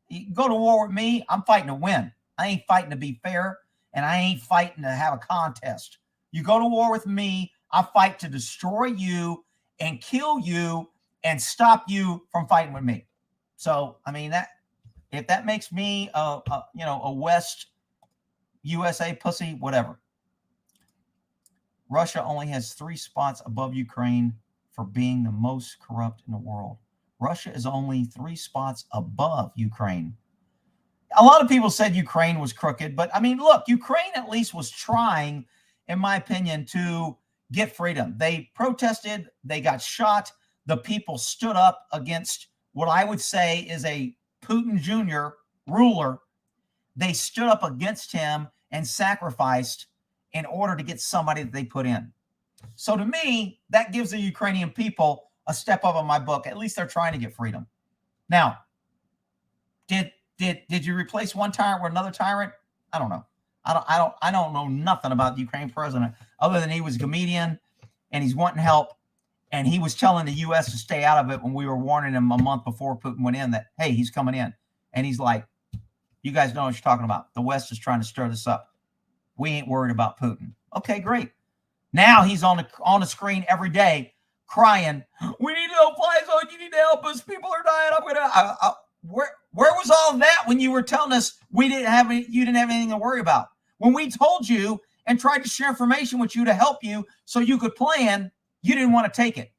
You go to war with me, I'm fighting to win. I ain't fighting to be fair, and I ain't fighting to have a contest. You go to war with me, I fight to destroy you and kill you and stop you from fighting with me. So, I mean, that if that makes me a West USA pussy, whatever. Russia only has 3 spots above Ukraine for being the most corrupt in the world. Russia is only 3 spots above Ukraine. A lot of people said Ukraine was crooked, but I mean, look, Ukraine at least was trying, in my opinion, to get freedom. They protested, they got shot. The people stood up against what I would say is a Putin Jr. ruler. They stood up against him and sacrificed in order to get somebody that they put in. So to me, that gives the Ukrainian people a step up in my book. At least they're trying to get freedom. Now, did you replace one tyrant with another tyrant? I don't know. I don't know nothing about the Ukraine president other than he was a comedian and he's wanting help. And he was telling the U.S. to stay out of it when we were warning him a month before Putin went in that, hey, he's coming in. And he's like, you guys know what you're talking about. The West is trying to stir this up. We ain't worried about Putin. Okay, great. Now he's on the screen every day crying, we need no fly zone. You need to help us. People are dying. Where was all that when you were telling us you didn't have anything to worry about? When we told you and tried to share information with you to help you so you could plan, you didn't want to take it.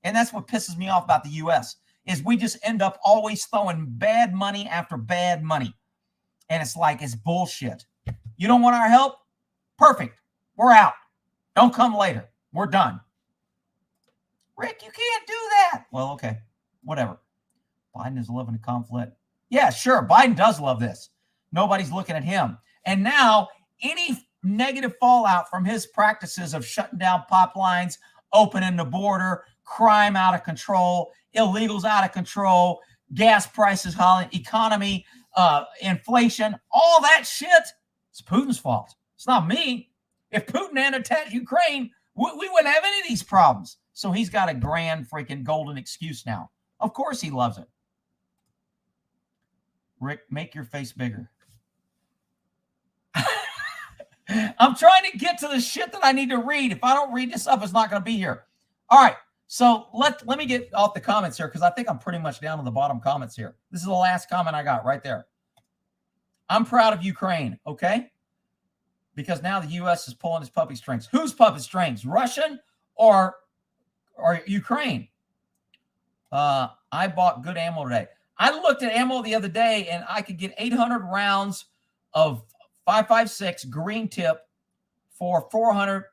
And that's what pisses me off about the U.S. is we just end up always throwing bad money after bad money. And it's like, it's bullshit. You don't want our help? Perfect. We're out. Don't come later. We're done. Rick, you can't do that. Well, okay. Whatever. Biden is loving the conflict. Yeah, sure. Biden does love this. Nobody's looking at him. And now any negative fallout from his practices of shutting down pipelines, opening the border, crime out of control, illegals out of control, gas prices high, economy, inflation, all that shit, it's Putin's fault. It's not me. If Putin hadn't attacked Ukraine, we wouldn't have any of these problems. So he's got a grand freaking golden excuse now. Of course he loves it. Rick, make your face bigger. I'm trying to get to the shit that I need to read. If I don't read this up, it's not going to be here. All right. So let me get off the comments here because I think I'm pretty much down to the bottom comments here. This is the last comment I got right there. I'm proud of Ukraine, okay? Because now the U.S. is pulling its puppy strings. Whose puppet strings? Russian or Ukraine? I bought good ammo today. I looked at ammo the other day, and I could get 800 rounds of 5.56 green tip for 400.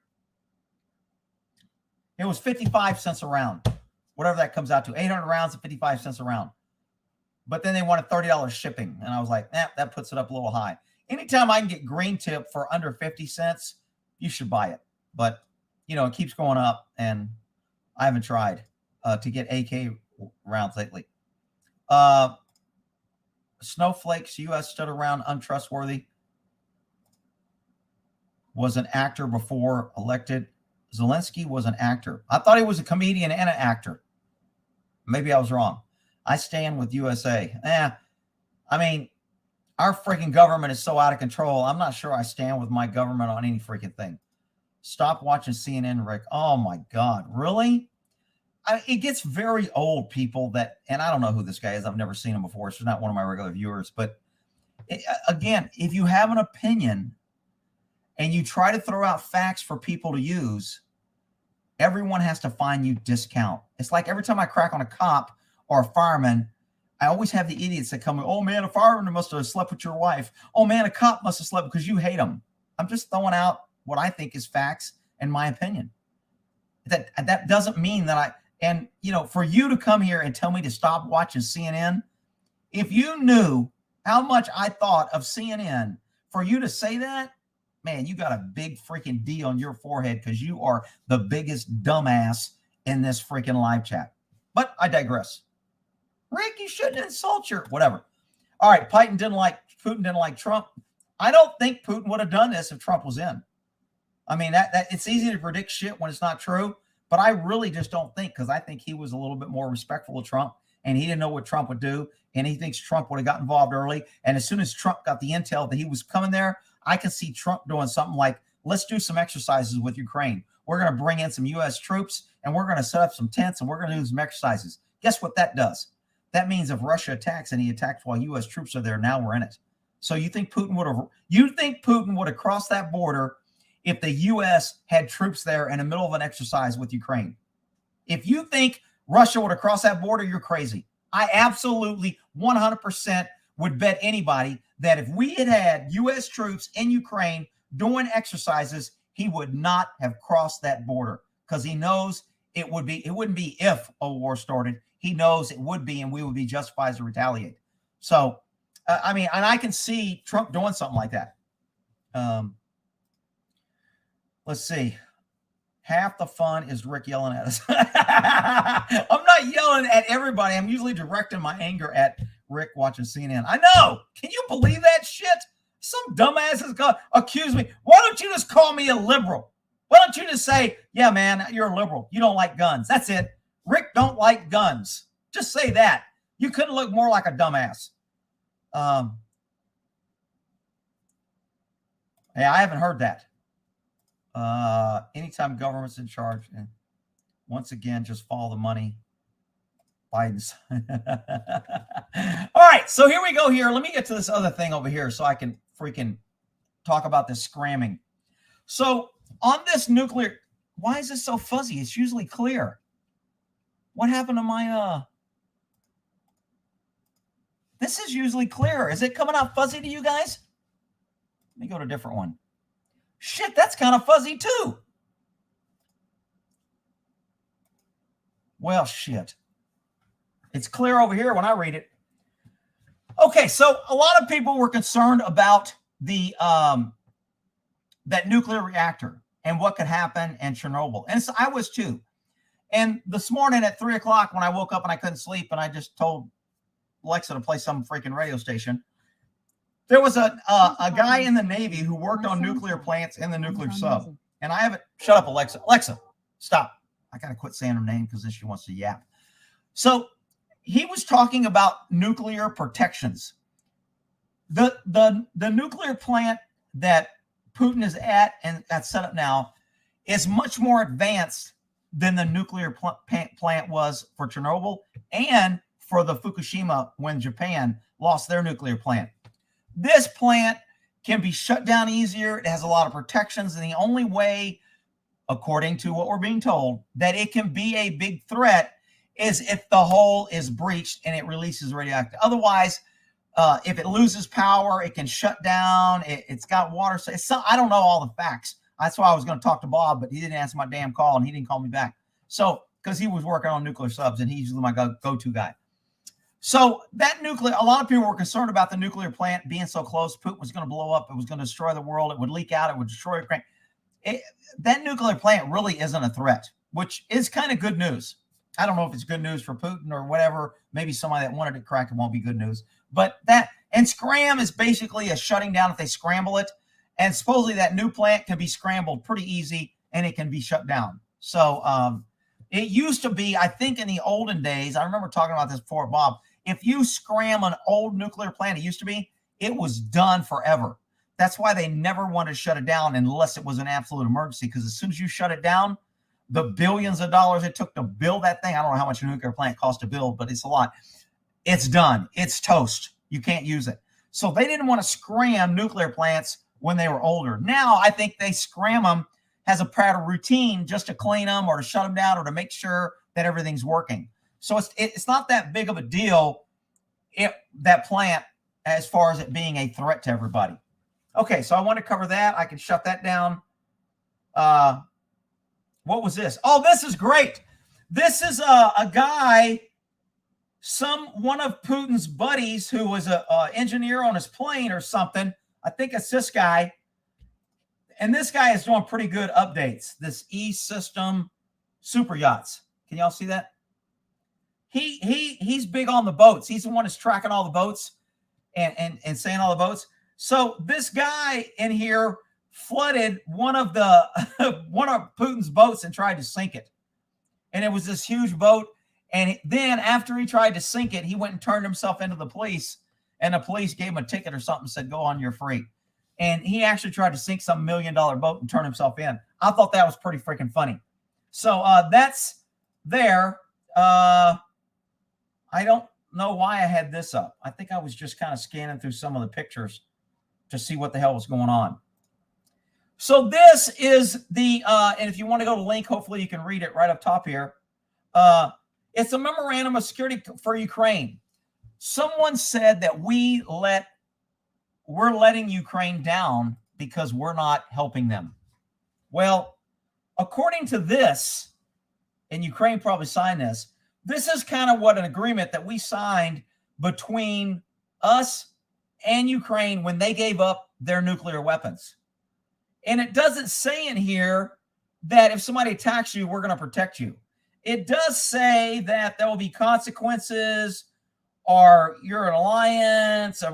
It was 55 cents a round, whatever that comes out to. 800 rounds at 55 cents a round. But then they wanted $30 shipping, and I was like, that puts it up a little high. Anytime I can get green tip for under 50 cents, you should buy it. But, you know, it keeps going up, and I haven't tried to get AK rounds lately. Snowflakes, U.S. stood around untrustworthy. Was an actor before elected. Zelensky was an actor. I thought he was a comedian and an actor. Maybe I was wrong. I stand with USA. I mean, our freaking government is so out of control. I'm not sure I stand with my government on any freaking thing. Stop watching CNN, Rick. Oh, my God. Really? It gets very old, people that, and I don't know who this guy is. I've never seen him before. So he's not one of my regular viewers. But again, if you have an opinion and you try to throw out facts for people to use, everyone has to find you discount. It's like every time I crack on a cop or a fireman, I always have the idiots that come, oh, man, a fireman must have slept with your wife. Oh, man, a cop must have slept because you hate them. I'm just throwing out what I think is facts and my opinion. That doesn't mean that and, you know, for you to come here and tell me to stop watching CNN, if you knew how much I thought of CNN, for you to say that, man, you got a big freaking D on your forehead because you are the biggest dumbass in this freaking live chat. But I digress. Rick, you shouldn't insult your whatever. All right, Putin didn't like Trump. I don't think Putin would have done this if Trump was in. I mean, that it's easy to predict shit when it's not true, but I really just don't think, because I think he was a little bit more respectful of Trump, and he didn't know what Trump would do, and he thinks Trump would have got involved early. And as soon as Trump got the intel that he was coming there, I can see Trump doing something like, let's do some exercises with Ukraine. We're going to bring in some U.S. troops, and we're going to set up some tents, and we're going to do some exercises. Guess what that does? That means if Russia attacks and he attacks while U.S. troops are there, now we're in it. So you think Putin would have crossed that border if the U.S. had troops there in the middle of an exercise with Ukraine? If you think Russia would have crossed that border, you're crazy. I absolutely 100% would bet anybody that if we had had U.S. troops in Ukraine doing exercises, he would not have crossed that border, because he knows it wouldn't be if a war started. He knows it would be, and we would be justified to retaliate. So, I mean, and I can see Trump doing something like that. Let's see. Half the fun is Rick yelling at us. I'm not yelling at everybody. I'm usually directing my anger at Rick watching CNN. I know. Can you believe that shit? Some dumbass is going to accuse me. Why don't you just call me a liberal? Why don't you just say, yeah, man, you're a liberal. You don't like guns. That's it. Rick don't like guns. Just say that. You couldn't look more like a dumbass. Yeah, I haven't heard that. Anytime government's in charge, and once again, just follow the money. Biden's. All right, so here we go here. Let me get to this other thing over here so I can freaking talk about this scramming. So on this nuclear, why is this so fuzzy? It's usually clear. What happened to my, this is usually clear. Is it coming out fuzzy to you guys? Let me go to a different one. Shit, that's kind of fuzzy too. Well, shit. It's clear over here when I read it. Okay, so a lot of people were concerned about the that nuclear reactor and what could happen in Chernobyl. And so I was too. And this morning at 3 o'clock when I woke up and I couldn't sleep and I just told Alexa to play some freaking radio station, there was a guy in the Navy who worked on nuclear plants in the nuclear sub. And I haven't, shut up, Alexa. Alexa, stop. I got to quit saying her name because then she wants to yap. So he was talking about nuclear protections. The nuclear plant that Putin is at and that's set up now is much more advanced than the nuclear plant was for Chernobyl and for the Fukushima when Japan lost their nuclear plant. This plant can be shut down easier. It has a lot of protections. And the only way, according to what we're being told, that it can be a big threat is if the hull is breached and it releases radioactive. Otherwise, if it loses power, it can shut down. It's got water. So I don't know all the facts. That's why I was going to talk to Bob, but he didn't answer my damn call and he didn't call me back. So, because he was working on nuclear subs and he's usually my go-to guy. So that nuclear, a lot of people were concerned about the nuclear plant being so close. Putin was going to blow up. It was going to destroy the world. It would leak out. It would destroy Ukraine. That nuclear plant really isn't a threat, which is kind of good news. I don't know if it's good news for Putin or whatever. Maybe somebody that wanted it cracked, it won't be good news. But that, and scram is basically a shutting down if they scramble it. And supposedly that new plant can be scrambled pretty easy and it can be shut down. So it used to be, I think in the olden days, I remember talking about this before, Bob, if you scram an old nuclear plant, it used to be, it was done forever. That's why they never wanted to shut it down unless it was an absolute emergency. Because as soon as you shut it down, the billions of dollars it took to build that thing, I don't know how much a nuclear plant costs to build, but it's a lot. It's done. It's toast. You can't use it. So they didn't want to scram nuclear plants when they were older. Now I think they scram them as a part of routine just to clean them or to shut them down or to make sure that everything's working. So it's not that big of a deal, that plant, as far as it being a threat to everybody. Okay, so I want to cover that. I can shut that down. What was this? Oh, this is great. This is a guy, one of Putin's buddies who was an engineer on his plane or something. I think it's this guy. And this guy is doing pretty good updates. This E-System super yachts. Can y'all see that? He's big on the boats. He's the one that's tracking all the boats and saying all the boats. So this guy in here flooded one of Putin's boats and tried to sink it. And it was this huge boat. And then after he tried to sink it, he went and turned himself into the police. And the police gave him a ticket or something, said, go on, you're free. And he actually tried to sink some $1 million boat and turn himself in. I thought that was pretty freaking funny. So that's there. I don't know why I had this up. I think I was just kind of scanning through some of the pictures to see what the hell was going on. So this is the, and if you want to go to the link, hopefully you can read it right up top here. It's a memorandum of security for Ukraine. Someone said that we're letting Ukraine down because we're not helping them. Well, according to this, and Ukraine probably signed this, this is kind of what an agreement that we signed between us and Ukraine when they gave up their nuclear weapons. And it doesn't say in here that if somebody attacks you, we're going to protect you. It does say that there will be consequences or you're an alliance.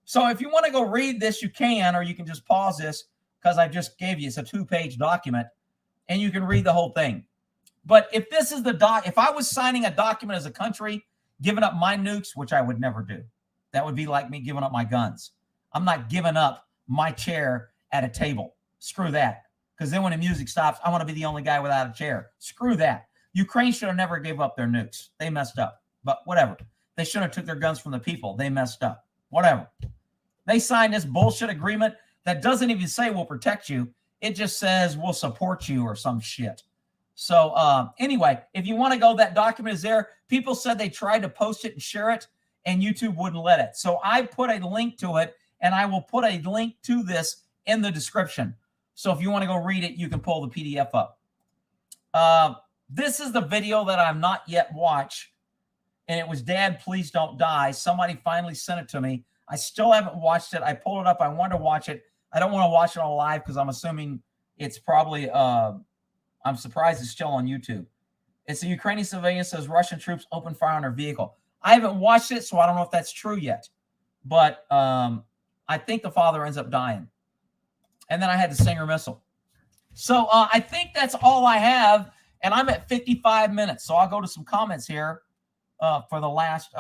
So if you want to go read this, you can, or you can just pause this because I just gave you, it's a 2-page document and you can read the whole thing. But if this is if I was signing a document as a country, giving up my nukes, which I would never do, that would be like me giving up my guns. I'm not giving up my chair at a table. Screw that. Because then when the music stops, I want to be the only guy without a chair. Screw that. Ukraine should have never gave up their nukes. They messed up. But whatever. They should have took their guns from the people. They messed up. Whatever. They signed this bullshit agreement that doesn't even say we'll protect you. It just says we'll support you or some shit. So anyway, if you want to go, that document is there. People said they tried to post it and share it, and YouTube wouldn't let it. So I put a link to it, and I will put a link to this in the description. So if you want to go read it, you can pull the PDF up. This is the video that I've not yet watched. and it was Dad, Please Don't Die. Somebody finally sent it to me. I still haven't watched it. I pulled it up. I wanted to watch it. I don't want to watch it on live because I'm assuming it's probably, I'm surprised it's still on YouTube. It's a Ukrainian civilian says Russian troops open fire on their vehicle. I haven't watched it, so I don't know if that's true yet. But I think the father ends up dying. And then I had the Singer missile. So I think that's all I have. And I'm at 55 minutes. So I'll go to some comments here for the last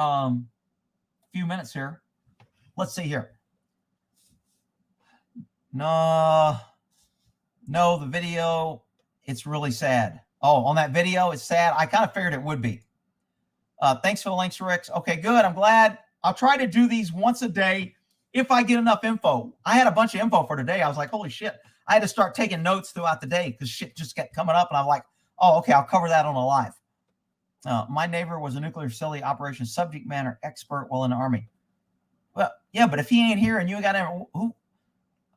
few minutes here. Let's see here. No, the video, it's really sad. Oh, on that video, it's sad. I kind of figured it would be. Thanks for the links, Rick. Okay, good. I'm glad. I'll try to do these once a day if I get enough info. I had a bunch of info for today. I was like, holy shit. I had to start taking notes throughout the day because shit just kept coming up. And I'm like, oh, okay, I'll cover that on a live. My neighbor was a nuclear facility operations subject matter expert while in the Army. Well, yeah, but if he ain't here and you got who?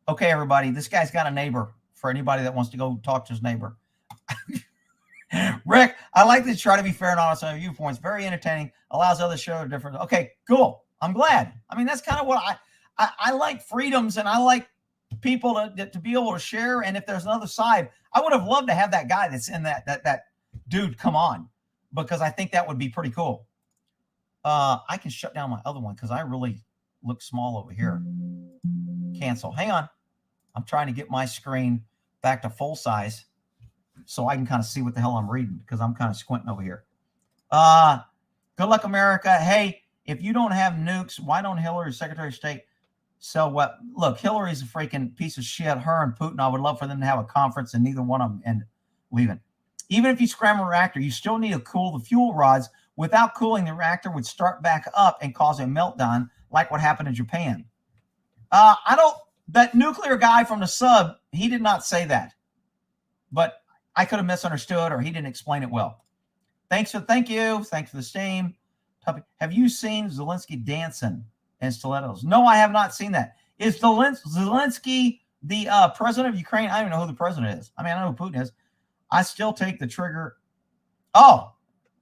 Okay, everybody, this guy's got a neighbor for anybody that wants to go talk to his neighbor. Rick, I like to try to be fair and honest on your viewpoints. Very entertaining. Allows others to show their difference. Okay, cool. I'm glad. I mean, that's kind of what I like freedoms, and I like people to be able to share. And if there's another side, I would have loved to have that guy that's in that dude come on, because I think that would be pretty cool. I can shut down my other one because I really look small over here. Cancel. Hang on. I'm trying to get my screen back to full size so I can kind of see what the hell I'm reading because I'm kind of squinting over here. Good luck, America. Hey, if you don't have nukes, why don't Hillary, Secretary of State, sell what? Look, Hillary's a freaking piece of shit. Her and Putin, I would love for them to have a conference and neither one of them end leaving. Even if you scram a reactor, you still need to cool the fuel rods. Without cooling, the reactor would start back up and cause a meltdown like what happened in Japan. That nuclear guy from the sub, he did not say that. But I could have misunderstood or he didn't explain it well. Thank you. Thanks for the stream. Have you seen Zelensky dancing in stilettos? No, I have not seen that. Is Zelensky the president of Ukraine? I don't even know who the president is. I mean, I know who Putin is. I still take the trigger. Oh,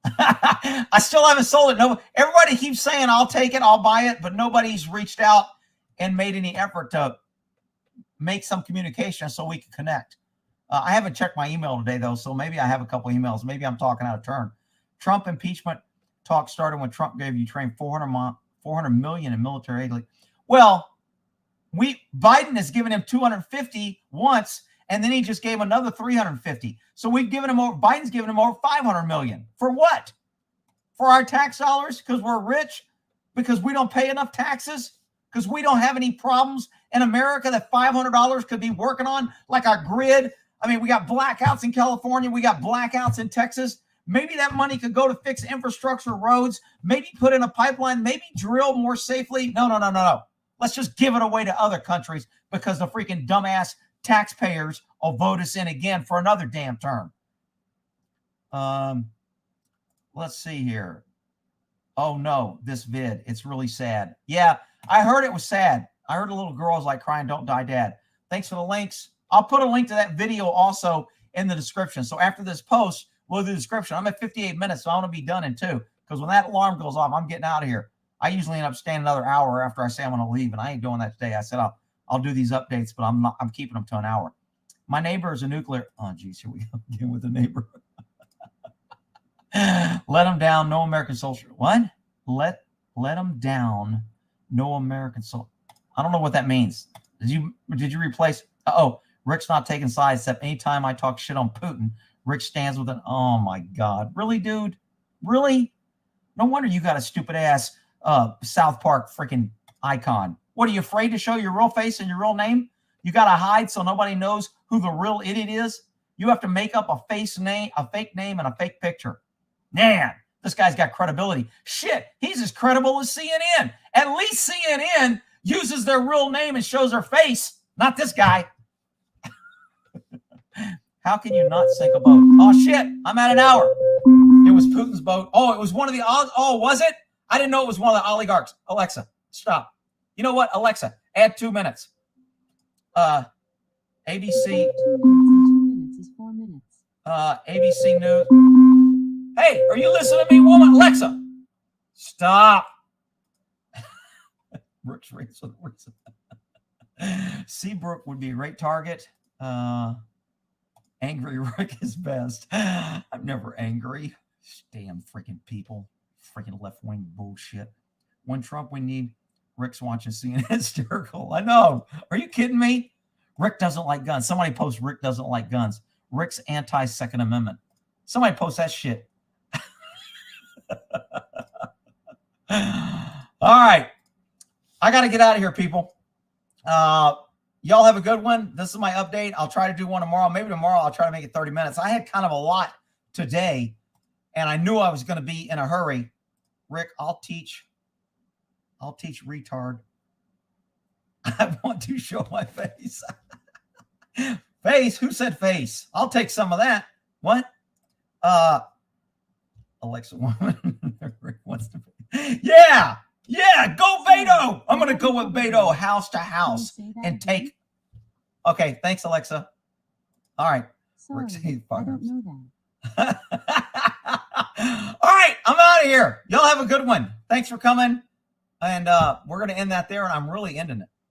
I still haven't sold it. No, everybody keeps saying I'll take it, I'll buy it, but nobody's reached out and made any effort to make some communication so we can connect. I haven't checked my email today, though, so maybe I have a couple emails. Maybe I'm talking out of turn. Trump impeachment talk started when Trump gave Ukraine $400 million in military aid. Well, Biden has given him 250 once, and then he just gave another 350. So we've given him over. Biden's given him over 500 million. For what? For our tax dollars? Because we're rich? Because we don't pay enough taxes? Because we don't have any problems in America that $500 could be working on, like our grid? I mean, we got blackouts in California. We got blackouts in Texas. Maybe that money could go to fix infrastructure, roads, maybe put in a pipeline, maybe drill more safely. No. Let's just give it away to other countries because the freaking dumbass taxpayers will vote us in again for another damn term. Let's see here. Oh, no, this vid. It's really sad. Yeah, I heard it was sad. I heard a little girl was like crying, "Don't die, Dad." Thanks for the links. I'll put a link to that video also in the description. So after this post, we'll do the description. I'm at 58 minutes, so I want to be done in 2. Because when that alarm goes off, I'm getting out of here. I usually end up staying another hour after I say I'm going to leave, and I ain't doing that today. I said I'll do these updates, but I'm keeping them to an hour. My neighbor is a nuclear. Oh, geez, here we go again with the neighbor. Let him down. No American soldier. What? Let him down. No American soldier. I don't know what that means. Did you replace? Oh, Rick's not taking sides. Except anytime I talk shit on Putin, Rick stands with an. Oh my God, really, dude? Really? No wonder you got a stupid ass South Park freaking icon. What, are you afraid to show your real face and your real name? You got to hide so nobody knows who the real idiot is? You have to make up a fake name, and a fake picture. Man, this guy's got credibility. Shit, he's as credible as CNN. At least CNN uses their real name and shows their face, not this guy. How can you not sink a boat? Oh, shit, I'm at an hour. It was Putin's boat. Oh, it was one of the, oh, was it? I didn't know it was one of the oligarchs. Alexa, stop. You know what? Alexa, add 2 minutes. ABC. 2 minutes is 4 minutes. ABC News. Hey, are you listening to me, woman? Alexa, Stop. Rick's race with reason. Seabrook would be a great target. Angry Rick is best. I'm never angry. Damn freaking people. Freaking left-wing bullshit. When Trump, we need Rick's watching CNN hysterical. I know. Are you kidding me? Rick doesn't like guns. Somebody posts Rick doesn't like guns. Rick's anti-Second Amendment. Somebody post that shit. All right. I got to get out of here, people. Y'all have a good one. This is my update. I'll try to do one tomorrow. Maybe tomorrow I'll try to make it 30 minutes. I had kind of a lot today, and I knew I was going to be in a hurry. Rick, I'll teach retard. I want to show my face. Face? Who said face? I'll take some of that. What? Alexa woman. Rick wants to be. Yeah. Go Beto. I'm going to go with Beto house to house and take. Okay. Thanks, Alexa. All right. Sorry, I don't know that. All right. I'm out of here. Y'all have a good one. Thanks for coming. And we're going to end that there. And I'm really ending it.